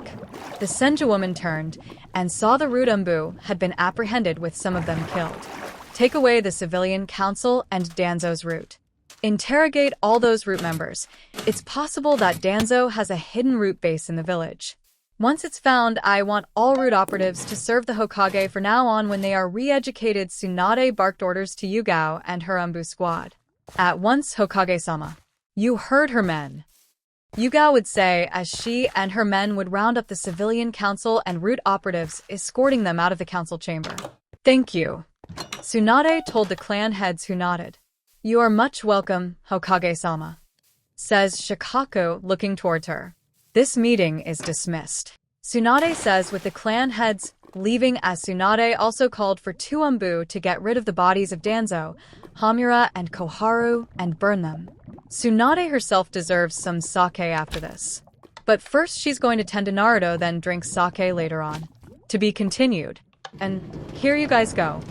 The Senju woman turned and saw the root Umbu had been apprehended with some of them killed. Take away the civilian council and Danzo's root. Interrogate all those root members. It's possible that Danzo has a hidden root base in the village. Once it's found, I want all root operatives to serve the Hokage from now on. When they are re-educated, Tsunade barked orders to Yugao and her Umbu squad. At once, Hokage-sama. You heard her, men. Yugao would say as she and her men would round up the civilian council and root operatives, escorting them out of the council chamber. Thank you. Tsunade told the clan heads who nodded. You are much welcome, Hokage-sama, says Shikaku, looking towards her. This meeting is dismissed, Tsunade says with the clan heads leaving, as Tsunade also called for 2 Umbu to get rid of the bodies of Danzo, Hamura, and Koharu and burn them. Tsunade herself deserves some sake after this. But first she's going to tend to Naruto, then drink sake later on. To be continued. And here you guys go.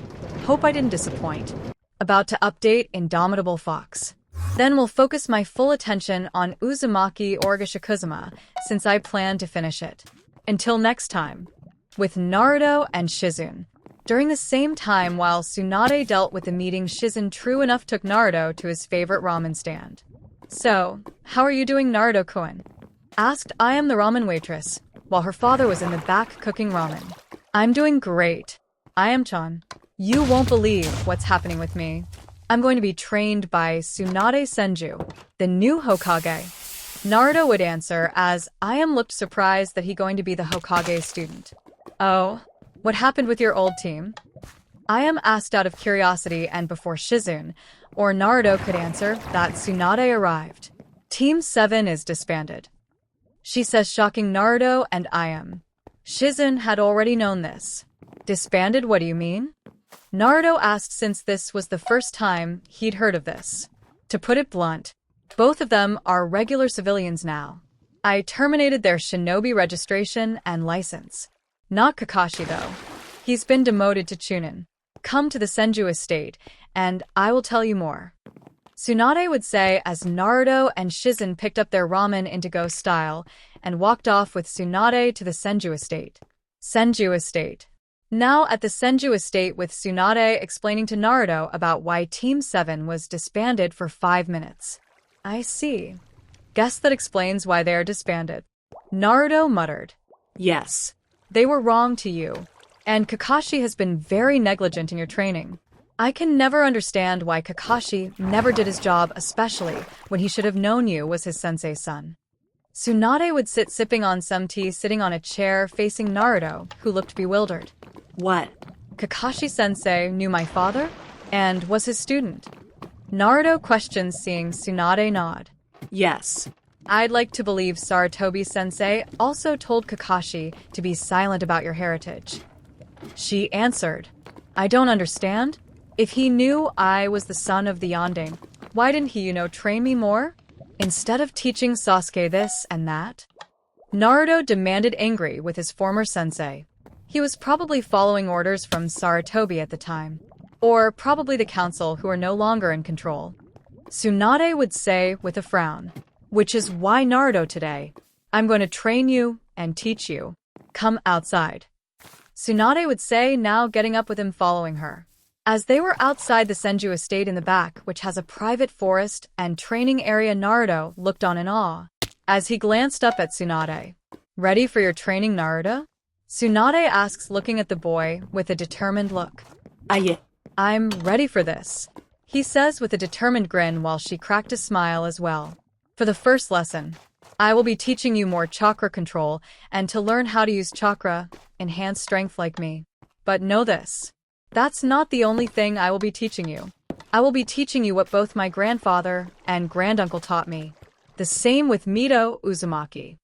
Hope I didn't disappoint. About to update Indomitable Fox. Then we'll focus my full attention on Uzumaki or Gashikuzuma, since I plan to finish it. Until next time. With Naruto and Shizune. During the same time while Tsunade dealt with the meeting, Shizune true enough took Naruto to his favorite ramen stand. So, how are you doing, Naruto-kun? Asked I am the ramen waitress, while her father was in the back cooking ramen. I'm doing great. I am Chan. You won't believe what's happening with me. I'm going to be trained by Tsunade Senju, the new Hokage. Naruto would answer as I am looked surprised that he going to be the Hokage student. Oh, what happened with your old team? I am asked out of curiosity, and before Shizune or Naruto could answer that Tsunade arrived. Team 7 is disbanded. She says, shocking Naruto and I am. Shizune had already known this. Disbanded, what do you mean? Naruto asked, since this was the first time he'd heard of this. To put it blunt, both of them are regular civilians now. I terminated their shinobi registration and license. Not Kakashi, though. He's been demoted to Chunin. Come to the Senju estate, and I will tell you more. Tsunade would say as Naruto and Shizune picked up their ramen indigo style and walked off with Tsunade to the Senju estate. Senju estate. Now at the Senju estate, with Tsunade explaining to Naruto about why Team 7 was disbanded for 5 minutes. I see. Guess that explains why they are disbanded. Naruto muttered. Yes. They were wrong to you. And Kakashi has been very negligent in your training. I can never understand why Kakashi never did his job, especially when he should have known you was his sensei's son. Tsunade would sit sipping on some tea, sitting on a chair facing Naruto, who looked bewildered. What? Kakashi-sensei knew my father? And was his student? Naruto questions, seeing Tsunade nod. Yes. I'd like to believe Sarutobi-sensei also told Kakashi to be silent about your heritage. She answered, I don't understand. If he knew I was the son of the Yanding, why didn't he, train me more? Instead of teaching Sasuke this and that? Naruto demanded, angry with his former sensei. He was probably following orders from Sarutobi at the time. Or probably the council, who are no longer in control. Tsunade would say with a frown. Which is why, Naruto, today, I'm going to train you and teach you. Come outside. Tsunade would say, now getting up with him, following her. As they were outside the Senju estate in the back, which has a private forest and training area, Naruto looked on in awe as he glanced up at Tsunade. Ready for your training, Naruto? Tsunade asks, looking at the boy with a determined look. I'm ready for this, he says with a determined grin, while she cracked a smile as well. For the first lesson, I will be teaching you more chakra control, and to learn how to use chakra, enhance strength like me. But know this. That's not the only thing I will be teaching you. I will be teaching you what both my grandfather and granduncle taught me. The same with Mito Uzumaki.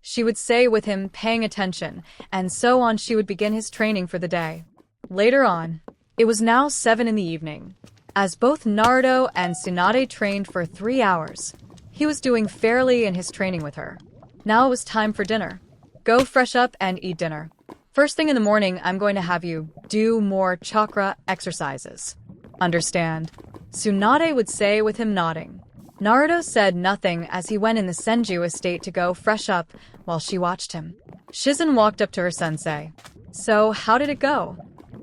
She would say, with him paying attention, and so on she would begin his training for the day. Later on, it was now 7 in the evening. As both Naruto and Tsunade trained for 3 hours, he was doing fairly in his training with her. Now it was time for dinner. Go fresh up and eat dinner. First thing in the morning, I'm going to have you do more chakra exercises. Understand? Tsunade would say with him nodding. Naruto said nothing as he went in the Senju estate to go fresh up while she watched him. Shizen walked up to her sensei. So, how did it go?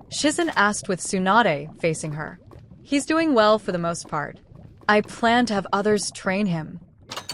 Shizen asked with Tsunade facing her. He's doing well for the most part. I plan to have others train him.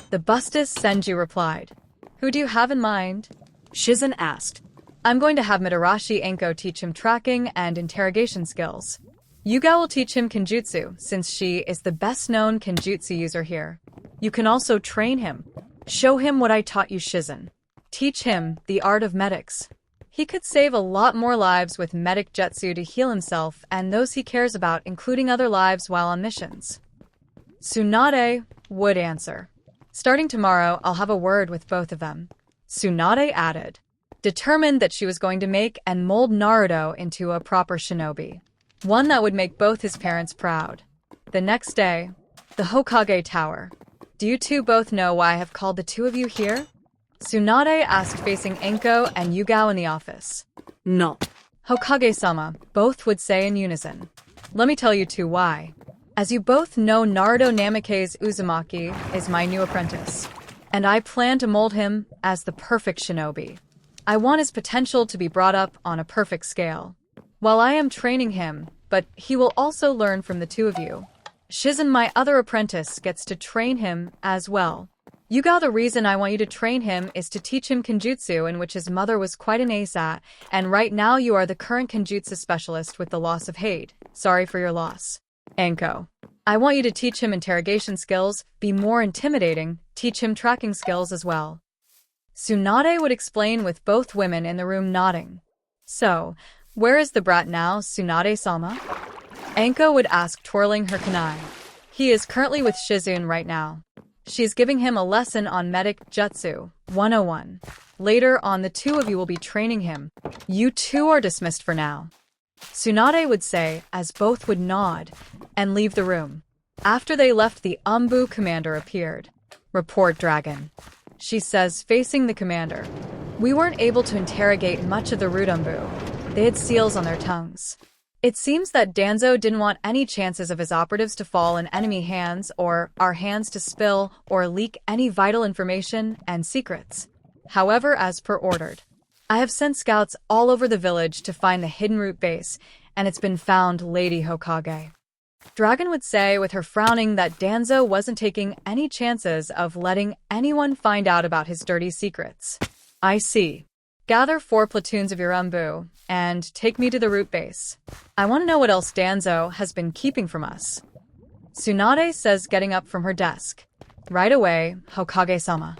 The bustus Senju replied. Who do you have in mind?
Shizen asked.
I'm going to have Mitarashi Enko teach him tracking and interrogation skills. Yuga will teach him Kenjutsu, since she is the best-known Kenjutsu user here. You can also train him. Show him what I taught you, Shizen. Teach him the art of medics. He could save a lot more lives with medic jutsu to heal himself and those he cares about, including other lives while on missions. Tsunade would answer. Starting tomorrow, I'll have a word with both of them. Tsunade added, determined that she was going to make and mold Naruto into a proper shinobi. One that would make both his parents proud. The next day, the Hokage Tower. Do you two both know why I have called the two of you here? Tsunade asked facing Enko and Yugao in the office.
No.
Hokage-sama, both would say in unison. Let me tell you two why. As you both know, Naruto Namake's Uzumaki is my new apprentice, and I plan to mold him as the perfect shinobi. I want his potential to be brought up on a perfect scale. While I am training him, but he will also learn from the two of you. Shizen, my other apprentice, gets to train him as well. Yuga, the reason I want you to train him is to teach him Kenjutsu, in which his mother was quite an ace at, and right now you are the current Kenjutsu specialist with the loss of Hade. Sorry for your loss. Enko, I want you to teach him interrogation skills, be more intimidating, teach him tracking skills as well. Tsunade would explain with both women in the room nodding. So, where is the brat now, Tsunade-sama? Enko would ask, twirling her kunai. He is currently with Shizune right now. She's giving him a lesson on Medic Jutsu 101. Later on, the two of you will be training him. You two are dismissed for now. Tsunade would say, as both would nod and leave the room. After they left, the Umbu commander appeared. Report, Dragon. She says, facing the commander. We weren't able to interrogate much of the root Umbu. They had seals on their tongues. It seems that Danzo didn't want any chances of his operatives to fall in enemy hands or our hands to spill or leak any vital information and secrets. However, as per ordered, I have sent scouts all over the village to find the hidden root base, and it's been found, Lady Hokage. Dragon would say with her frowning that Danzo wasn't taking any chances of letting anyone find out about his dirty secrets. I see. Gather 4 platoons of your Umbu and take me to the root base. I want to know what else Danzo has been keeping from us. Tsunade says, getting up from her desk. Right away, Hokage-sama.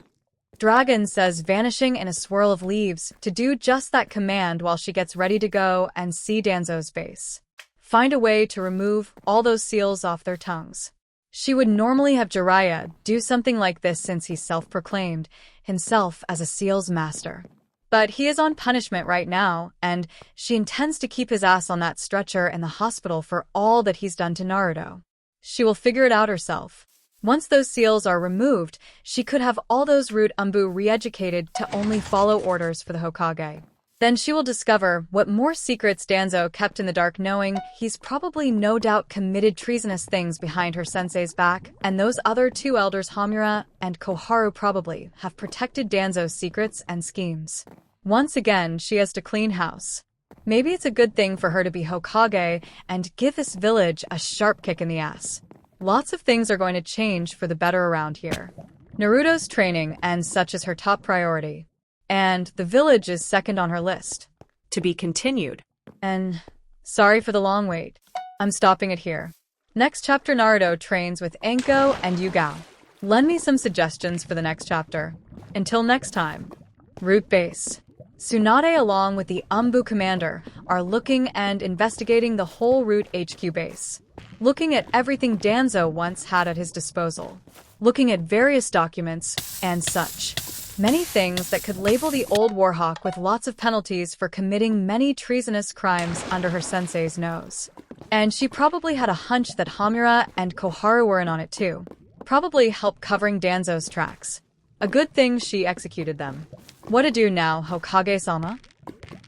Dragon says, vanishing in a swirl of leaves, to do just that command while she gets ready to go and see Danzo's base. Find a way to remove all those seals off their tongues. She would normally have Jiraiya do something like this since he self-proclaimed himself as a seals master. But he is on punishment right now, and she intends to keep his ass on that stretcher in the hospital for all that he's done to Naruto. She will figure it out herself. Once those seals are removed, she could have all those root Umbu re-educated to only follow orders for the Hokage. Then she will discover what more secrets Danzo kept in the dark, knowing he's probably no doubt committed treasonous things behind her sensei's back, and those other 2 elders, Hamura and Koharu, probably have protected Danzo's secrets and schemes. Once again, she has to clean house. Maybe it's a good thing for her to be Hokage and give this village a sharp kick in the ass. Lots of things are going to change for the better around here. Naruto's training and such is her top priority. And the village is second on her list.
To be continued.
And sorry for the long wait. I'm stopping it here. Next chapter, Naruto trains with Enko and Yugao. Lend me some suggestions for the next chapter. Until next time. Root base. Tsunade along with the Umbu commander are looking and investigating the whole Root HQ base. Looking at everything Danzo once had at his disposal. Looking at various documents and such. Many things that could label the old Warhawk with lots of penalties for committing many treasonous crimes under her sensei's nose. And she probably had a hunch that Hamura and Koharu were in on it too. Probably helped covering Danzo's tracks. A good thing she executed them. What to do now, Hokage-sama?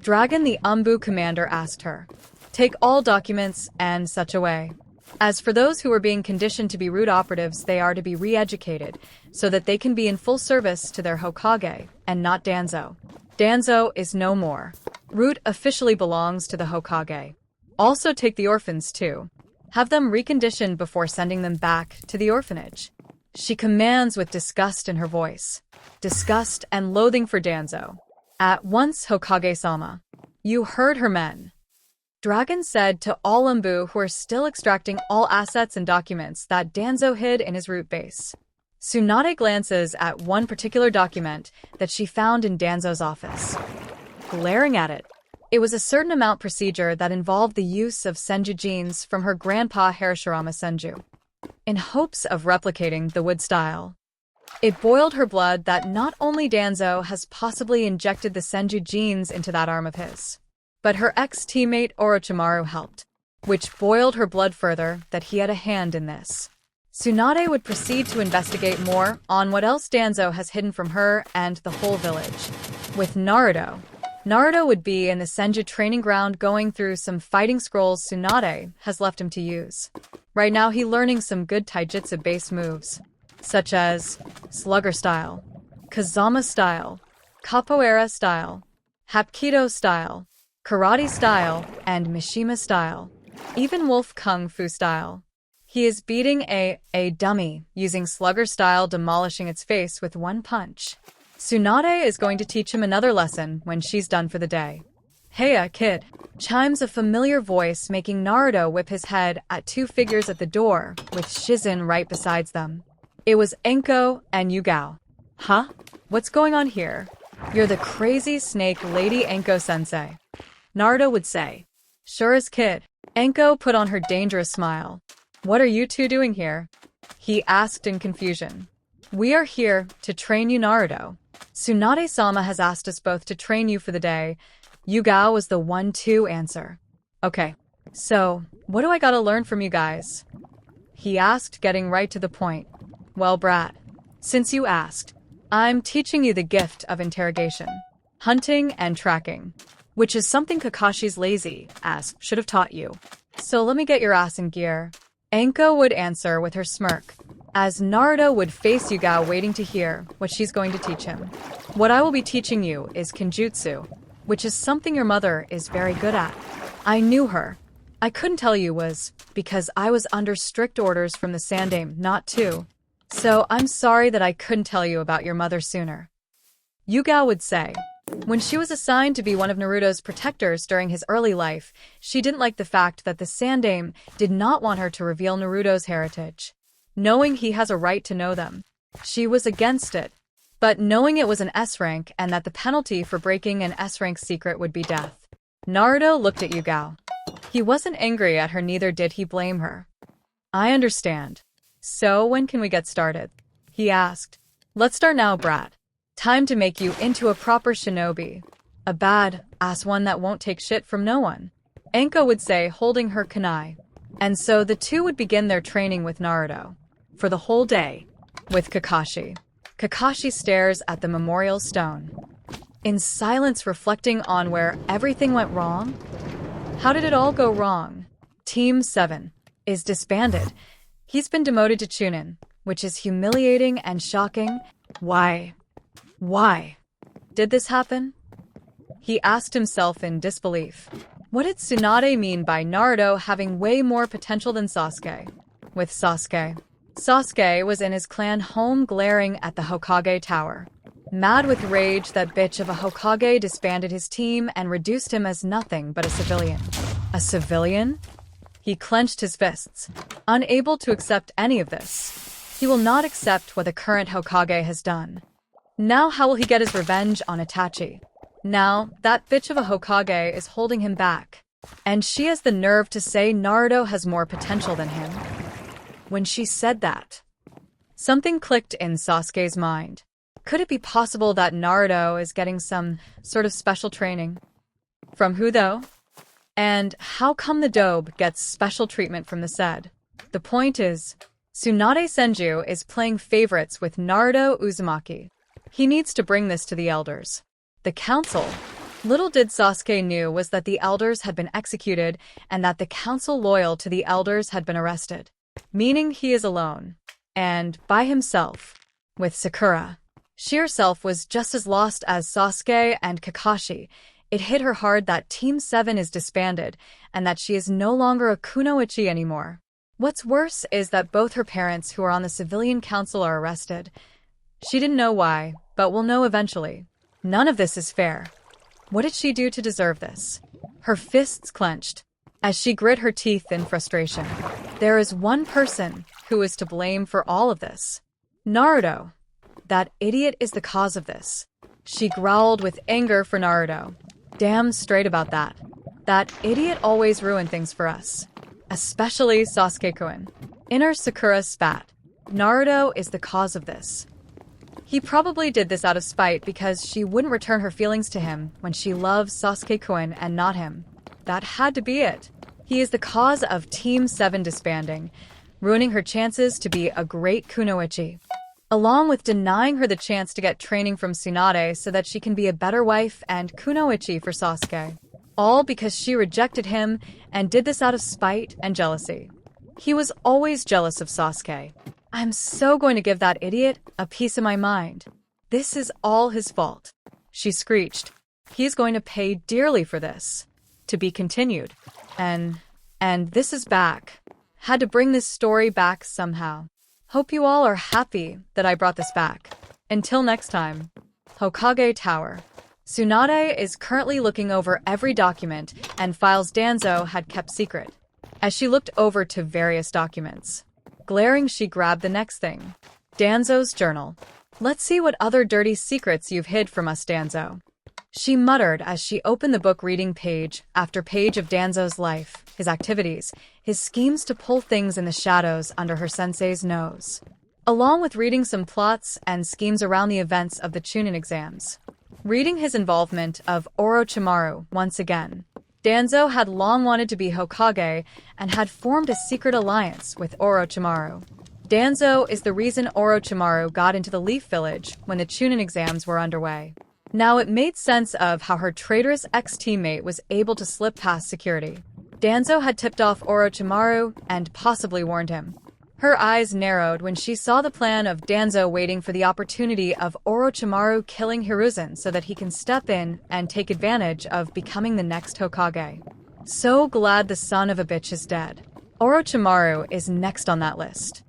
Dragon, the Umbu commander, asked her. Take all documents and such away. As for those who are being conditioned to be root operatives, they are to be re-educated so that they can be in full service to their Hokage and not Danzo. Danzo is no more. Root officially belongs to the Hokage. Also take the orphans too. Have them reconditioned before sending them back to the orphanage. She commands with disgust in her voice. Disgust and loathing for Danzo. At once, Hokage-sama. You heard her, men. Dragon said to all Umbu who are still extracting all assets and documents that Danzo hid in his root base. Tsunade glances at one particular document that she found in Danzo's office. Glaring at it, it was a certain amount procedure that involved the use of senju genes from her grandpa Harashirama Senju, in hopes of replicating the wood style. It boiled her blood that not only Danzo has possibly injected the senju genes into that arm of his, but her ex-teammate Orochimaru helped, which boiled her blood further that he had a hand in this. Tsunade would proceed to investigate more on what else Danzo has hidden from her and the whole village. With Naruto would be in the Senju training ground going through some fighting scrolls Tsunade has left him to use. Right now he's learning some good taijutsu-based moves, such as Slugger style, Kazama style, Capoeira style, Hapkido style, Karate style, and Mishima style, even Wolf Kung Fu style. He is beating a dummy, using Slugger style, demolishing its face with one punch. Tsunade is going to teach him another lesson when she's done for the day. Heya, kid, chimes a familiar voice, making Naruto whip his head at two figures at the door, with Shizen right beside them. It was Enko and Yugao. Huh? What's going on here? You're the crazy snake lady Enko-sensei, Naruto would say. Sure as kid. Enko put on her dangerous smile. What are you two doing here? He asked in confusion. We are here to train you, Naruto. Tsunade-sama has asked us both to train you for the day. Yugao was the one to answer. Okay, so what do I gotta learn from you guys? He asked, getting right to the point. Well, brat, since you asked, I'm teaching you the gift of interrogation, hunting and tracking, which is something Kakashi's lazy ass should have taught you. So let me get your ass in gear. Enko would answer with her smirk, as Naruto would face Yugao, waiting to hear what she's going to teach him. What I will be teaching you is Kenjutsu, which is something your mother is very good at. I knew her. I couldn't tell you was because I was under strict orders from the Sandaime not to. So I'm sorry that I couldn't tell you about your mother sooner. Yugao would say. When she was assigned to be one of Naruto's protectors during his early life, she didn't like the fact that the Sandaime did not want her to reveal Naruto's heritage. Knowing he has a right to know them, she was against it. But knowing it was an S-rank and that the penalty for breaking an S-rank secret would be death, Naruto looked at Yugao. He wasn't angry at her, neither did he blame her. I understand. So when can we get started? He asked. Let's start now, brat. Time to make you into a proper shinobi. A bad-ass one that won't take shit from no one, Enko would say, holding her kunai. And so the two would begin their training with Naruto. For the whole day. With Kakashi. Kakashi stares at the memorial stone, in silence, reflecting on where everything went wrong. How did it all go wrong? Team 7 is disbanded. He's been demoted to Chunin, which is humiliating and shocking. Why did this happen? He asked himself in disbelief. What did Tsunade mean by Naruto having way more potential than Sasuke? With Sasuke was in his clan home, glaring at the Hokage tower. Mad with rage, that bitch of a Hokage disbanded his team and reduced him as nothing but a civilian. A civilian? He clenched his fists, unable to accept any of this. He will not accept what the current Hokage has done. Now how will he get his revenge on Itachi? Now, that bitch of a Hokage is holding him back. And she has the nerve to say Naruto has more potential than him. When she said that, something clicked in Sasuke's mind. Could it be possible that Naruto is getting some sort of special training? From who, though? And how come the dobe gets special treatment from the said? The point is, Tsunade Senju is playing favorites with Naruto Uzumaki. He needs to bring this to the elders. The council. Little did Sasuke knew was that the elders had been executed and that the council loyal to the elders had been arrested. Meaning he is alone. And by himself. With Sakura. She herself was just as lost as Sasuke and Kakashi. It hit her hard that Team 7 is disbanded and that she is no longer a kunoichi anymore. What's worse is that both her parents who are on the civilian council are arrested. She didn't know why, but will know eventually. None of this is fair. What did she do to deserve this? Her fists clenched as she grit her teeth in frustration. There is one person who is to blame for all of this. Naruto. That idiot is the cause of this. She growled with anger for Naruto. Damn straight about that. That idiot always ruined things for us. Especially Sasuke-kun. Inner Sakura spat. Naruto is the cause of this. He probably did this out of spite because she wouldn't return her feelings to him when she loves Sasuke-kun and not him. That had to be it. He is the cause of Team 7 disbanding, ruining her chances to be a great kunoichi, along with denying her the chance to get training from Tsunade so that she can be a better wife and kunoichi for Sasuke. All because she rejected him and did this out of spite and jealousy. He was always jealous of Sasuke. I'm so going to give that idiot a piece of my mind. This is all his fault. She screeched. He's going to pay dearly for this. To be continued. And this is back. Had to bring this story back somehow. Hope you all are happy that I brought this back. Until next time. Hokage Tower. Tsunade is currently looking over every document and files Danzo had kept secret. As she looked over to various documents. Glaring, she grabbed the next thing. Danzo's journal. Let's see what other dirty secrets you've hid from us, Danzo. She muttered as she opened the book, reading page after page of Danzo's life, his activities, his schemes to pull things in the shadows under her sensei's nose, along with reading some plots and schemes around the events of the Chunin exams. Reading his involvement of Orochimaru once again. Danzo had long wanted to be Hokage and had formed a secret alliance with Orochimaru. Danzo is the reason Orochimaru got into the Leaf Village when the Chunin exams were underway. Now it made sense of how her traitorous ex-teammate was able to slip past security. Danzo had tipped off Orochimaru and possibly warned him. Her eyes narrowed when she saw the plan of Danzo waiting for the opportunity of Orochimaru killing Hiruzen so that he can step in and take advantage of becoming the next Hokage. So glad the son of a bitch is dead. Orochimaru is next on that list.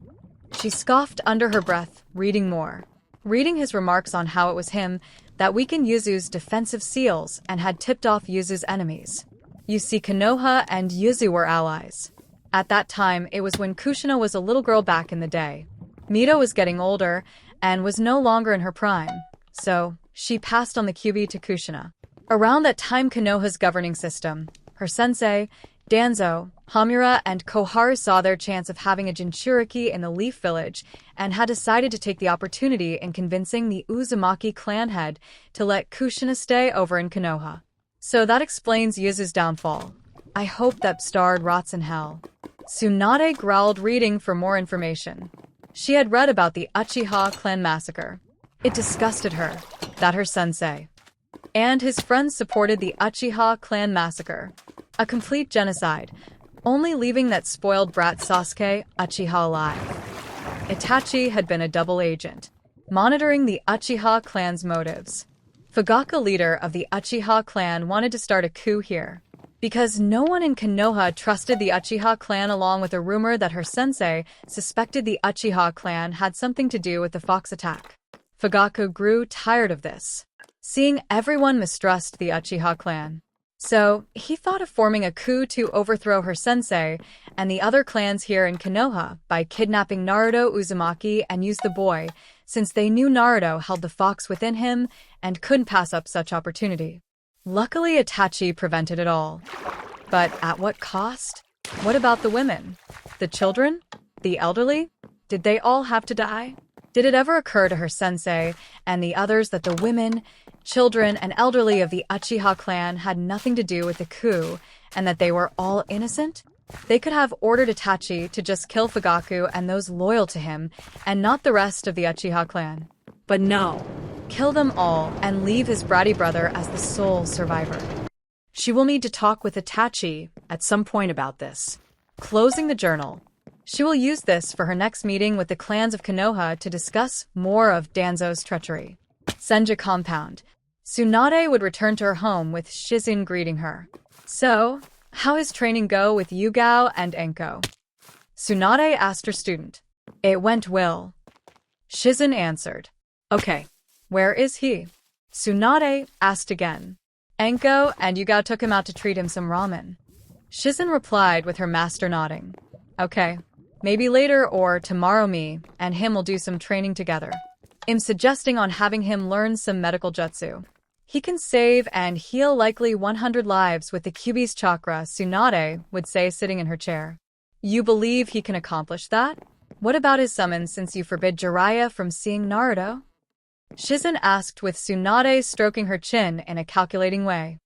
She scoffed under her breath, reading more. Reading his remarks on how it was him that weakened Yuzu's defensive seals and had tipped off Yuzu's enemies. You see, Konoha and Yuzu were allies. At that time, it was when Kushina was a little girl back in the day. Mito was getting older and was no longer in her prime, so she passed on the QB to Kushina. Around that time, Konoha's governing system, her sensei, Danzo, Hamura, and Koharu saw their chance of having a Jinchuriki in the Leaf Village and had decided to take the opportunity in convincing the Uzumaki clan head to let Kushina stay over in Konoha. So that explains Yuzu's downfall. I hope that starred rots in hell. Tsunade growled, reading for more information. She had read about the Uchiha clan massacre. It disgusted her that her sensei and his friends supported the Uchiha clan massacre. A complete genocide, only leaving that spoiled brat Sasuke Uchiha alive. Itachi had been a double agent, monitoring the Uchiha clan's motives. Fugaku, leader of the Uchiha clan, wanted to start a coup here. Because no one in Konoha trusted the Uchiha clan, along with a rumor that her sensei suspected the Uchiha clan had something to do with the Fox attack. Fugaku grew tired of this, seeing everyone mistrust the Uchiha clan. So, he thought of forming a coup to overthrow her sensei and the other clans here in Konoha by kidnapping Naruto Uzumaki and use the boy, since they knew Naruto held the fox within him and couldn't pass up such opportunity. Luckily, Itachi prevented it all. But at what cost? What about the women? The children? The elderly? Did they all have to die? Did it ever occur to her sensei and the others that the women, children, and elderly of the Uchiha clan had nothing to do with the coup and that they were all innocent? They could have ordered Itachi to just kill Fugaku and those loyal to him and not the rest of the Uchiha clan.
But no.
kill them all, and leave his bratty brother as the sole survivor.
She will need to talk with Itachi at some point about this.
Closing the journal. She will use this for her next meeting with the clans of Konoha to discuss more of Danzo's treachery. Senja compound. Tsunade would return to her home with Shizen greeting her. So, how is training go with Yugao and Enko? Tsunade asked her student. It went well. Shizen answered.
Okay.
Where is he? Tsunade asked again. Enko and Yugao took him out to treat him some ramen. Shizen replied with her master nodding. Okay. Maybe later or tomorrow me and him will do some training together. I'm suggesting on having him learn some medical jutsu. He can save and heal likely 100 lives with the Kyuubi's chakra, Tsunade would say sitting in her chair. You believe he can accomplish that? What about his summon since you forbid Jiraiya from seeing Naruto? Shizen asked with Tsunade stroking her chin in a calculating way.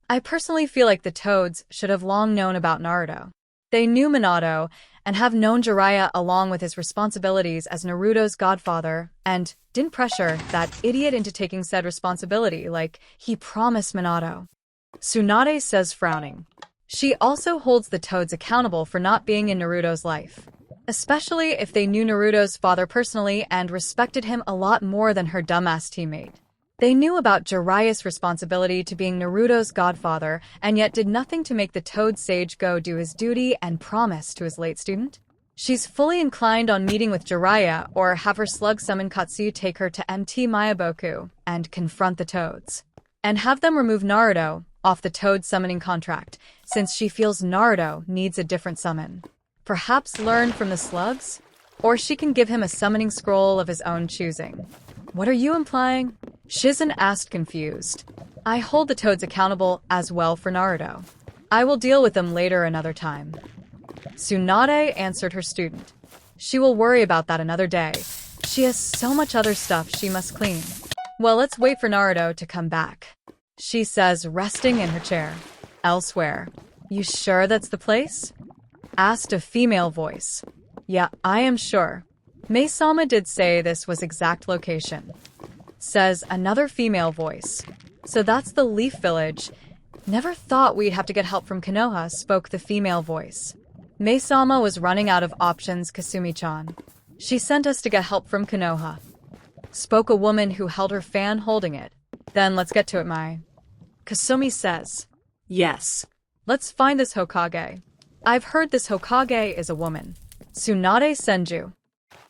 I personally feel like the Toads should have long known about Naruto. They knew Minato and have known Jiraiya along with his responsibilities as Naruto's godfather and didn't pressure that idiot into taking said responsibility like he promised Minato. Tsunade says frowning. She also holds the Toads accountable for not being in Naruto's life, especially if they knew Naruto's father personally and respected him a lot more than her dumbass teammate. They knew about Jiraiya's responsibility to being Naruto's godfather and yet did nothing to make the Toad Sage go do his duty and promise to his late student. She's fully inclined on meeting with Jiraiya or have her slug summon Katsuyu take her to MT Mayaboku and confront the Toads. And have them remove Naruto off the Toad summoning contract since she feels Naruto needs a different summon. Perhaps learn from the slugs? Or she can give him a summoning scroll of his own choosing. What are you implying? Shizen asked confused. I hold the Toads accountable as well for Naruto. I will deal with them later another time. Tsunade answered her student. She will worry about that another day. She has so much other stuff she must clean. Well, let's wait for Naruto to come back. She says, resting in her chair. Elsewhere. You sure that's the place? Asked a female voice. Yeah, I am sure. Mei-sama did say this was exact location. Says another female voice. So that's the Leaf Village. Never thought we'd have to get help from Konoha, spoke the female voice. Mei-sama was running out of options, Kasumi-chan. She sent us to get help from Konoha. Spoke a woman who held her fan holding it. Then let's get to it, Mai. Kasumi says.
Yes.
Let's find this Hokage. I've heard this Hokage is a woman. Tsunade Senju.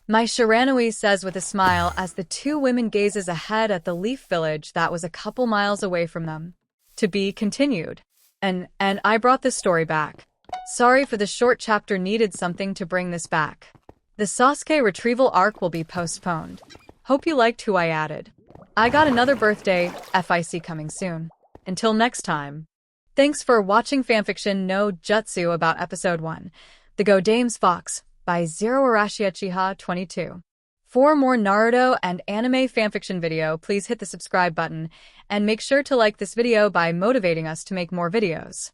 Mai Shiranui says with a smile as the two women gazes ahead at the Leaf Village that was a couple miles away from them. To be continued. And I brought this story back. Sorry for the short chapter, needed something to bring this back. The Sasuke retrieval arc will be postponed. Hope you liked who I added. I got another birthday, FIC coming soon. Until next time. Thanks for watching fanfiction no Jutsu about episode 1, The Godaime's Fox, by Zero Arashi Uchiha 22. For more Naruto and anime fanfiction video, please hit the subscribe button and make sure to like this video by motivating us to make more videos.